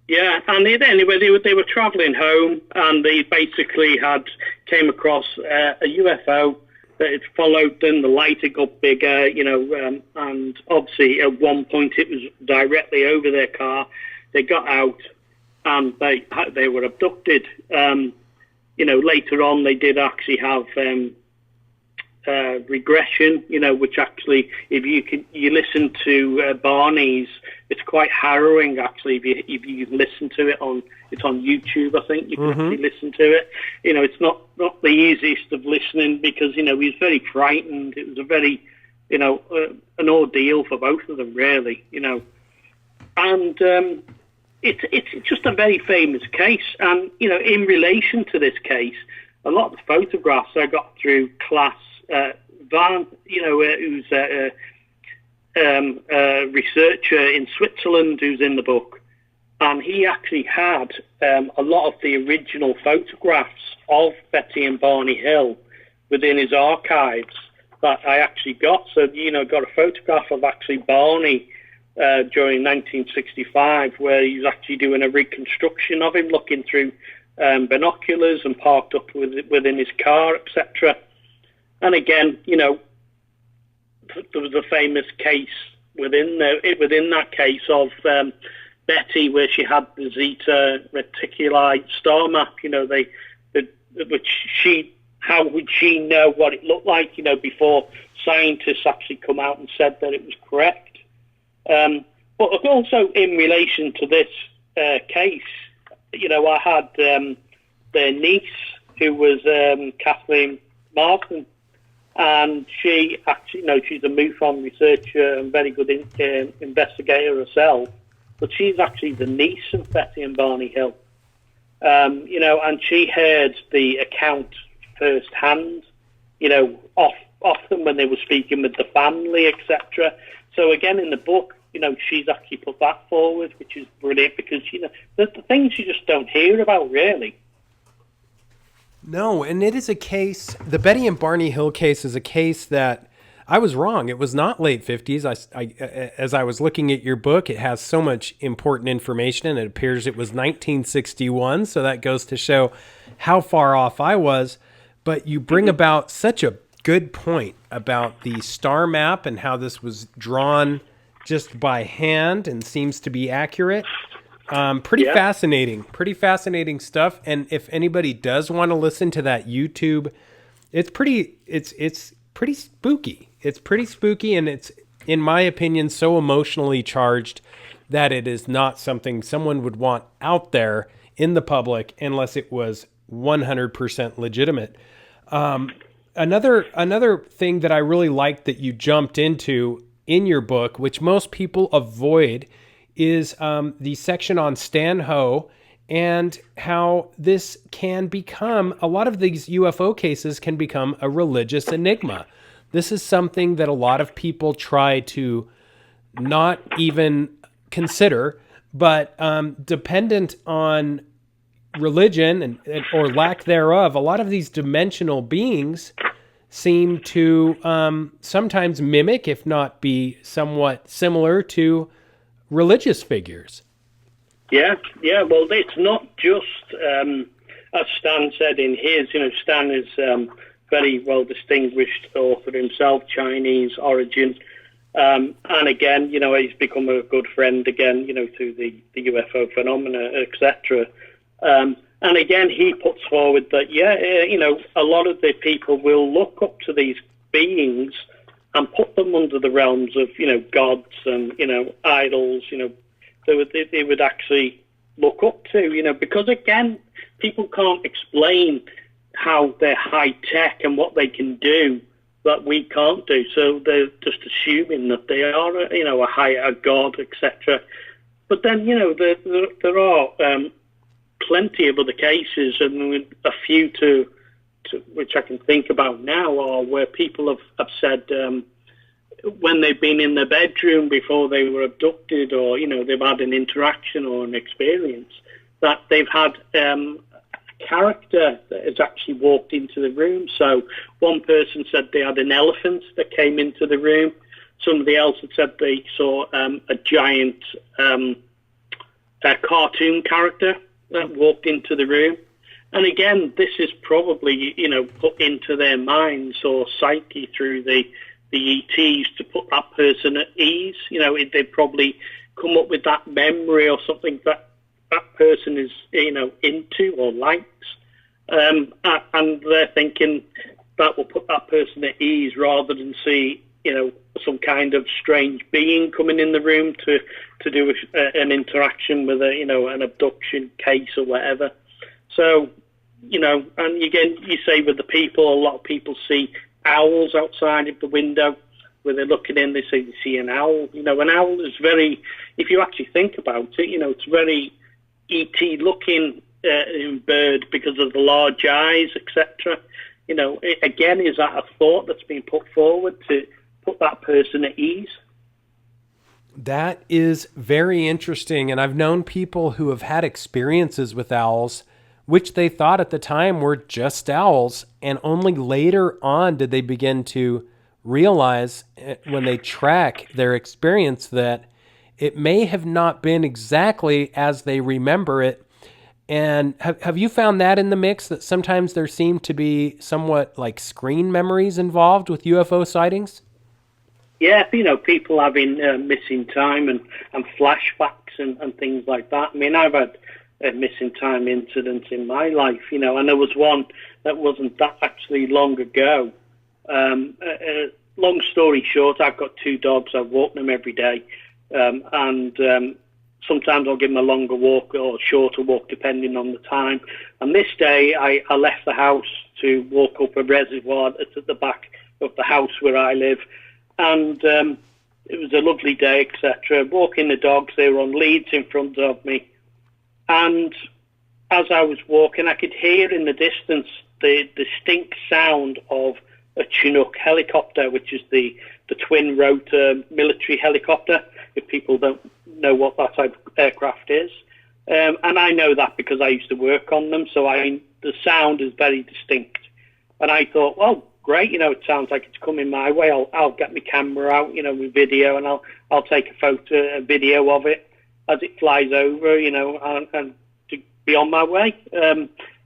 Yeah, and anyway, they were travelling home, and they basically came across a UFO that had followed them. The light had got bigger, and obviously at one point it was directly over their car. They got out, and they were abducted. Later on they did actually have regression, which actually, if you listen to Barney's, it's quite harrowing actually. If you listen to it it's on YouTube, I think you can actually listen to it. It's not the easiest of listening because he's very frightened. It was a very an ordeal for both of them, really. And it's just a very famous case. And in relation to this case, a lot of the photographs I got through class. Van, who's a researcher in Switzerland who's in the book, and he actually had a lot of the original photographs of Betty and Barney Hill within his archives that I actually got. So, got a photograph of actually Barney during 1965 where he's actually doing a reconstruction of him, looking through binoculars and parked up within his car, etc. And again, there was a famous case within that case of Betty, where she had the Zeta Reticuli star map. How would she know what it looked like? before scientists actually come out and said that it was correct. But also in relation to this case, I had their niece, who was Kathleen Martin. And she actually, she's a MUFON researcher and very good investigator herself. But she's actually the niece of Betty and Barney Hill. And she heard the account firsthand, off them when they were speaking with the family, etc. So again, in the book, she's actually put that forward, which is brilliant because, the things you just don't hear about, really. No, and it is a case, the Betty and Barney Hill case is a case that I was wrong. It was not late 50s. As I was looking at your book, it has so much important information, and it appears it was 1961, so that goes to show how far off I was. But you bring about such a good point about the star map and how this was drawn just by hand and seems to be accurate. Pretty fascinating stuff. And if anybody does want to listen to that YouTube, it's pretty spooky. It's pretty spooky, and it's, in my opinion, so emotionally charged that it is not something someone would want out there in the public unless it was 100% legitimate. Another thing that I really liked that you jumped into in your book, which most people avoid, is the section on Stan Ho and how this can become, a lot of these UFO cases can become a religious enigma. This is something that a lot of people try to not even consider, but dependent on religion or lack thereof, a lot of these dimensional beings seem to sometimes mimic, if not be somewhat similar to religious figures. Yeah. Well, it's not just, as Stan said in his, Stan is very well distinguished author himself, Chinese origin. And again, he's become a good friend again, through the UFO phenomena, etc. And again, he puts forward that, a lot of the people will look up to these beings and put them under the realms of, gods and, idols, they would actually look up to, because again, people can't explain how they're high tech and what they can do that we can't do. So they're just assuming that they are, a god, etc. But then, there are plenty of other cases, and a few to which I can think about now are where people have said when they've been in their bedroom before they were abducted, or they've had an interaction or an experience, that they've had character that has actually walked into the room. So one person said they had an elephant that came into the room. Somebody else had said they saw a giant cartoon character that walked into the room. And again, this is probably, put into their minds or psyche through the ETs to put that person at ease. They probably come up with that memory or something that person is, into or likes. And they're thinking that will put that person at ease rather than see, some kind of strange being coming in the room to do an interaction with an abduction case or whatever. So, and again, you say with the people, a lot of people see owls outside of the window where they're looking in, they say they see an owl. An owl is very, if you actually think about it, it's very ET looking bird because of the large eyes, etc. Again, is that a thought that's been put forward to put that person at ease? That is very interesting. And I've known people who have had experiences with owls, which they thought at the time were just owls. And only later on did they begin to realize, when they track their experience, that it may have not been exactly as they remember it. And have you found that in the mix, that sometimes there seem to be somewhat like screen memories involved with UFO sightings? Yeah, people having missing time and flashbacks and things like that. I mean, I've had missing time incidents in my life, and there was one that wasn't that actually long ago. Long story short, I've got 2 dogs. I walk them every day, and sometimes I'll give them a longer walk or shorter walk depending on the time. And this day, I left the house to walk up a reservoir that's at the back of the house where I live. And it was a lovely day, etc. Walking the dogs, they were on leads in front of me. And as I was walking, I could hear in the distance the distinct sound of a Chinook helicopter, which is the twin-rotor military helicopter, if people don't know what that type of aircraft is. And I know that because I used to work on them, so the sound is very distinct. And I thought, well, great, it sounds like it's coming my way. I'll get my camera out, with video, and I'll take a video of it as it flies over, and to be on my way,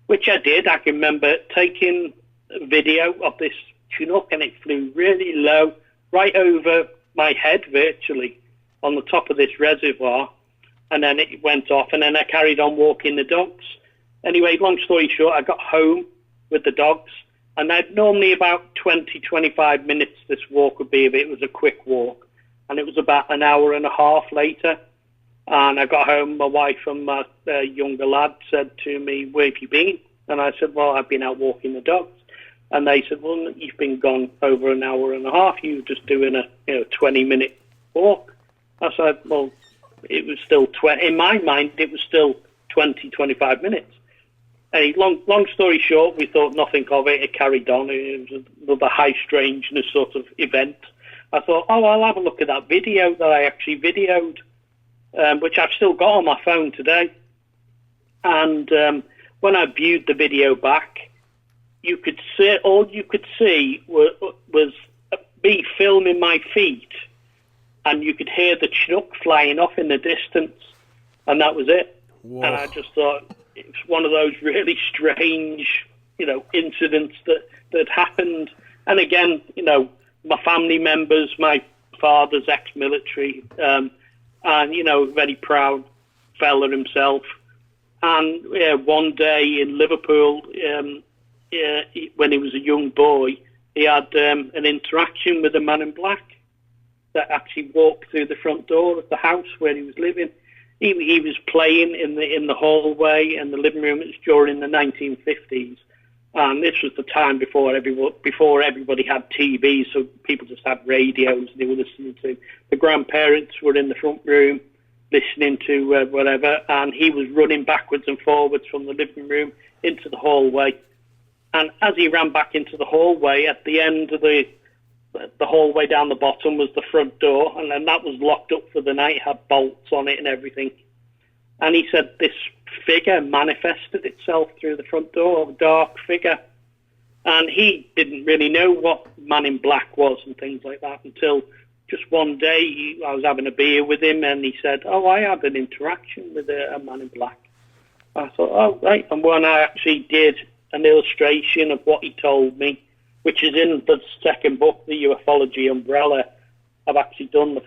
which I did. I can remember taking a video of this Chinook, and it flew really low, right over my head virtually, on the top of this reservoir, and then it went off, and then I carried on walking the dogs. Anyway, long story short, I got home with the dogs, and I'd normally about 20, 25 minutes this walk would be if it was a quick walk. And it was about an hour and a half later. And I got home, my wife and my younger lad said to me, "Where have you been?" And I said, "Well, I've been out walking the dogs." And they said, "Well, you've been gone over an hour and a half. You were just doing a 20-minute walk." I said, "Well, it was still 20. In my mind, it was still 20, 25 minutes." Anyway, long story short, we thought nothing of it. It carried on. It was another high strangeness sort of event. I thought, I'll have a look at that video that I actually videoed, which I've still got on my phone today. And when I viewed the video back, all you could see was me filming my feet, and you could hear the Chinook flying off in the distance, and that was it. Whoa. And I just thought, it's one of those really strange, incidents that happened. And again, my family members, my father's ex-military, and, very proud fella himself. And one day in Liverpool, when he was a young boy, he had an interaction with a man in black that actually walked through the front door of the house where he was living. He was playing in the hallway and the living room. It was during the 1950s, and this was the time before everybody had TVs, so people just had radios they were listening to. The grandparents were in the front room listening to whatever, and he was running backwards and forwards from the living room into the hallway. And as he ran back into the hallway, at the end of the hallway down the bottom was the front door, and then that was locked up for the night, had bolts on it and everything. And he said this figure manifested itself through the front door, a dark figure. And he didn't really know what Man in Black was and things like that until just one day I was having a beer with him and he said, oh, I had an interaction with a Man in Black. I thought, oh, right. And when I actually did an illustration of what he told me, which is in the second book, the Ufology Umbrella, I've actually done the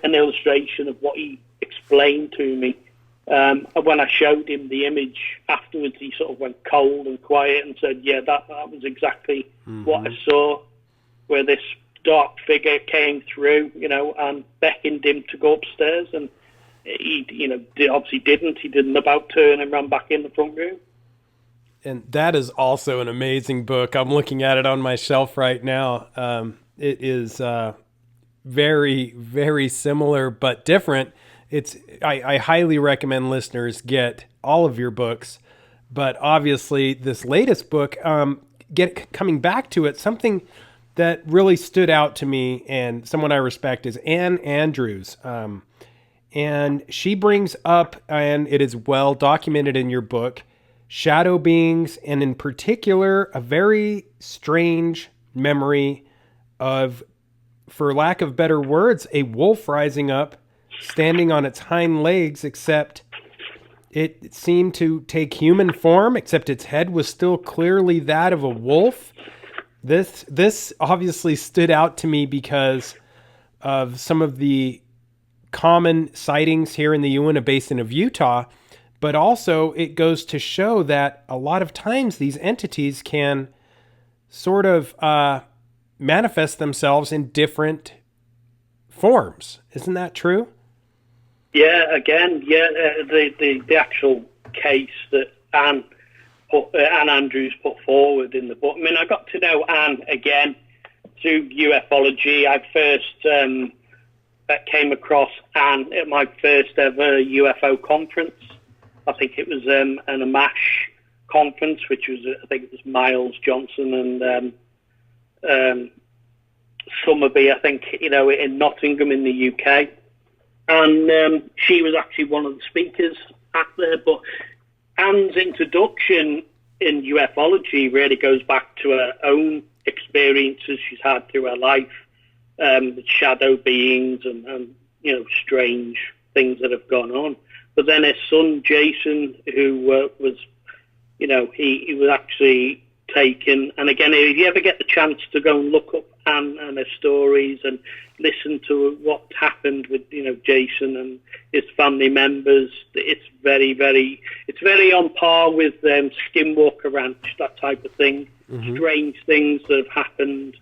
an illustration of what he explained to me. And when I showed him the image afterwards, he sort of went cold and quiet and said, yeah, that was exactly what I saw, where this dark figure came through, and beckoned him to go upstairs. And he, obviously didn't. He didn't about turn and ran back in the front room. And that is also an amazing book. I'm looking at it on my shelf right now. It is very, very similar but different. I highly recommend listeners get all of your books, but obviously this latest book, coming back to it, something that really stood out to me and someone I respect is Ann Andrews. And she brings up, and it is well documented in your book, shadow beings, and in particular, a very strange memory of, for lack of better words, a wolf rising up, standing on its hind legs, except it seemed to take human form, except its head was still clearly that of a wolf. This obviously stood out to me because of some of the common sightings here in the Uinta Basin of Utah, but also it goes to show that a lot of times these entities can sort of manifest themselves in different forms. Isn't that true? Yeah, again, the actual case that Ann Andrews put forward in the book. I mean, I got to know Ann again through ufology. I first came across Ann at my first ever UFO conference. I think it was an Amash conference, which was, I think it was Miles Johnson and Summerby, I think, in Nottingham in the UK. And she was actually one of the speakers at there. But Anne's introduction in ufology really goes back to her own experiences she's had through her life, with shadow beings and strange things that have gone on. But then her son, Jason, who was, he was actually taken. And again, if you ever get the chance to go and look up Anne and her stories and listen to what happened with, Jason and his family members, it's very, very on par with Skinwalker Ranch, that type of thing. Mm-hmm. Strange things that have happened,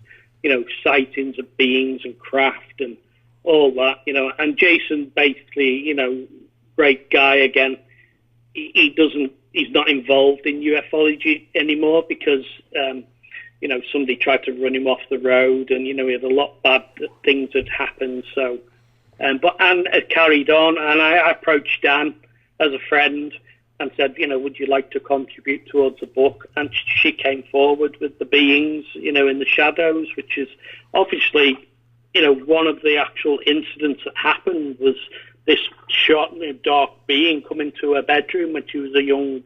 sightings of beings and craft and all that, and Jason basically, great guy again. He's not involved in ufology anymore because, somebody tried to run him off the road and, he had a lot of bad things had happened. So, but Anne had carried on, and I approached Dan as a friend and said, would you like to contribute towards the book? And she came forward with the beings, in the shadows, which is obviously, one of the actual incidents that happened was this short and dark being come into her bedroom when she was a young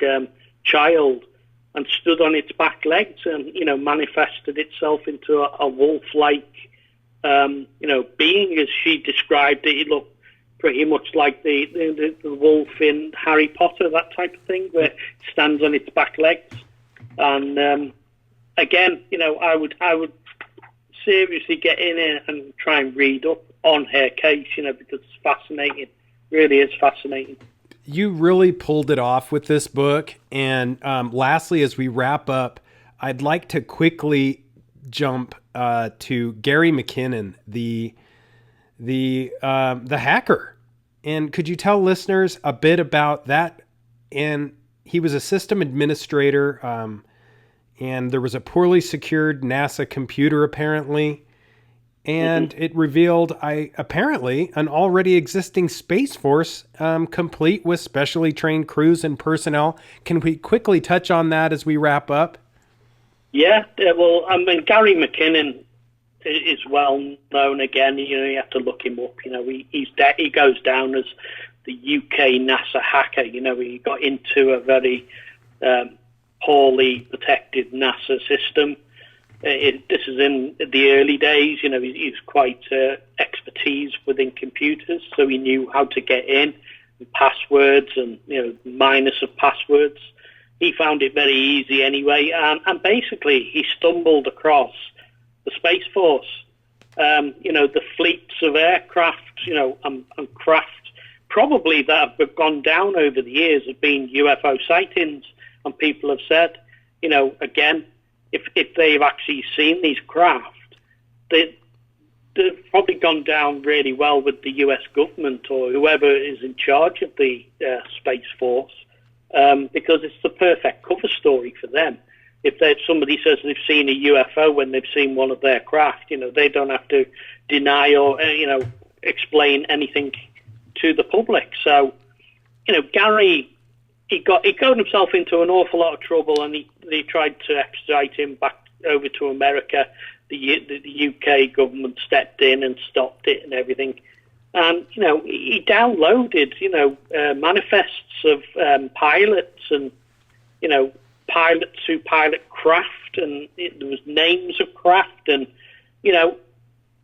child and stood on its back legs and, manifested itself into a wolf-like, being. As she described it, it looked pretty much like the wolf in Harry Potter, that type of thing, where it stands on its back legs. And again, I would seriously get in it and try and read up on her case, because it's fascinating. Really is fascinating. You really pulled it off with this book. And lastly, as we wrap up, I'd like to quickly jump to Gary McKinnon, the hacker. And could you tell listeners a bit about that? And he was a system administrator, and there was a poorly secured NASA computer apparently. And it revealed, apparently, an already existing Space Force complete with specially trained crews and personnel. Can we quickly touch on that as we wrap up? Yeah, well, Gary McKinnon is well known again. You have to look him up. He goes down as the UK NASA hacker. He got into a very poorly protected NASA system. This is in the early days. He's quite expertise within computers, so he knew how to get in, and passwords, and minus of passwords. He found it very easy anyway, and basically he stumbled across the Space Force. The fleets of aircraft, and craft probably that have gone down over the years have been UFO sightings, and people have said, again, if they've actually seen these craft, they've probably gone down really well with the US government or whoever is in charge of the Space Force, because it's the perfect cover story for them. If somebody says they've seen a UFO when they've seen one of their craft, they don't have to deny or, explain anything to the public. So, Gary, he got himself into an awful lot of trouble, and they tried to extradite him back over to America. The UK government stepped in and stopped it and everything. And, he downloaded, manifests of pilots and, pilots who pilot craft, and there was names of craft, and,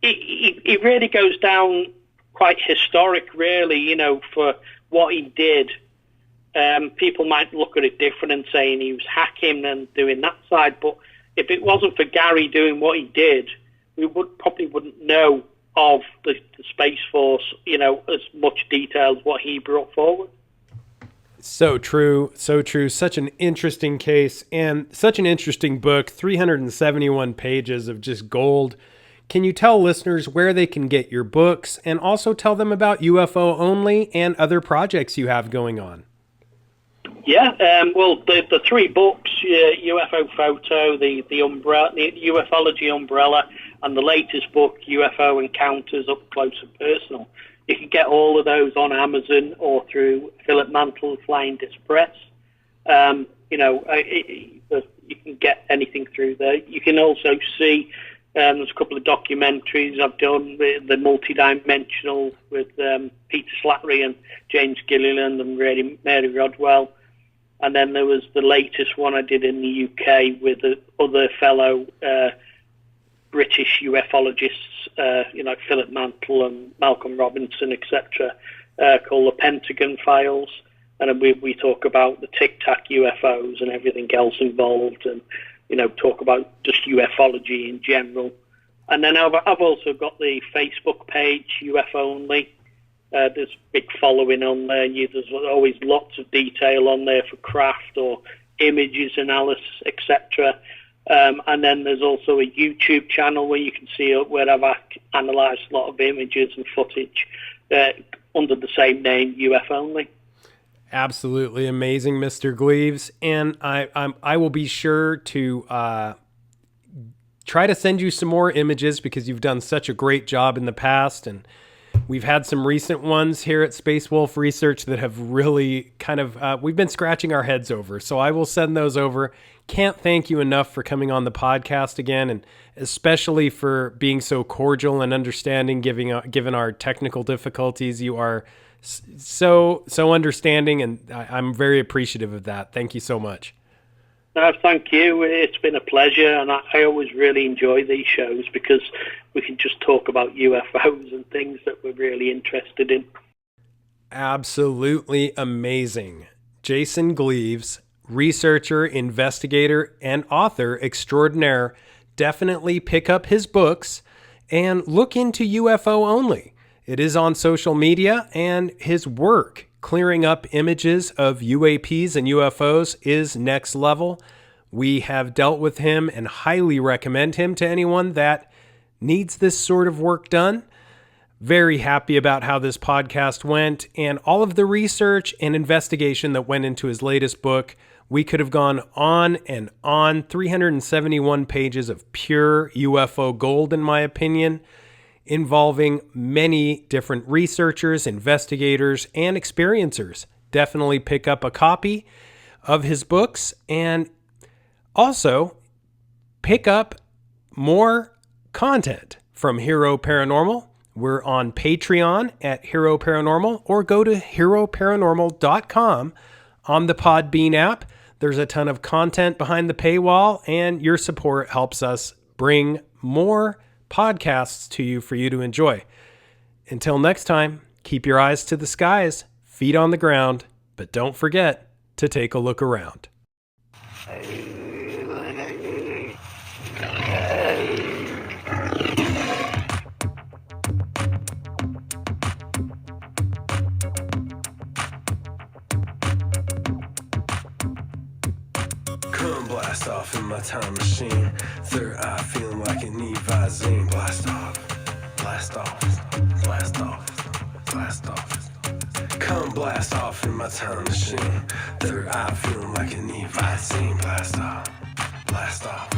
he really goes down quite historic, really, for what he did. People might look at it different and saying he was hacking and doing that side, but if it wasn't for Gary doing what he did, we probably wouldn't know of the Space Force, as much detail as what he brought forward. So true, so true. Such an interesting case and such an interesting book, 371 pages of just gold. Can you tell listeners where they can get your books, and also tell them about UFO Only and other projects you have going on? Yeah, well, the three books, UFO Photo, the Umbrella, the Ufology Umbrella, and the latest book, UFO Encounters Up Close and Personal. You can get all of those on Amazon or through Philip Mantle Flying Disc Press. You can get anything through there. You can also see there's a couple of documentaries I've done, the multi-dimensional with Peter Slattery and James Gilliland and Mary Rodwell. And then there was the latest one I did in the UK with other fellow British ufologists, Philip Mantle and Malcolm Robinson, etc., called the Pentagon Files. And we talk about the Tic Tac UFOs and everything else involved, and talk about just ufology in general. And then I've also got the Facebook page, UFO Only. There's a big following on there. There's always lots of detail on there for craft or images analysis, etc. And then there's also a YouTube channel where you can see where I've analysed a lot of images and footage under the same name, UFO Only. Absolutely amazing, Mr. Gleaves. And I will be sure to try to send you some more images, because you've done such a great job in the past. And we've had some recent ones here at Space Wolf Research that have really kind of, we've been scratching our heads over. So I will send those over. Can't thank you enough for coming on the podcast again, and especially for being so cordial and understanding, given our technical difficulties. You are so understanding, and I'm very appreciative of that. Thank you so much. Thank you. It's been a pleasure, and I always really enjoy these shows because we can just talk about UFOs and things that we're really interested in. Absolutely amazing. Jason Gleaves, researcher, investigator, and author extraordinaire. Definitely pick up his books and look into UFO Only. It is on social media, and his work clearing up images of UAPs and UFOs is next level. We have dealt with him and highly recommend him to anyone that needs this sort of work done. Very happy about how this podcast went and all of the research and investigation that went into his latest book. We could have gone on and on. 371 pages of pure UFO gold, in my opinion, involving many different researchers, investigators, and experiencers. Definitely pick up a copy of his books, and also pick up more content from Hare Paranormal. We're on Patreon at Hero Paranormal, or go to heroparanormal.com. On the Podbean app, there's a ton of content behind the paywall, and your support helps us bring more podcasts to you for you to enjoy. Until next time, keep your eyes to the skies, feet on the ground, but don't forget to take a look around. Come blast off in my time machine. Third eye feeling like an Visine. Blast off, blast off, blast off, blast off. Come blast off in my time machine. Third eye feeling like an Visine. Blast off, blast off.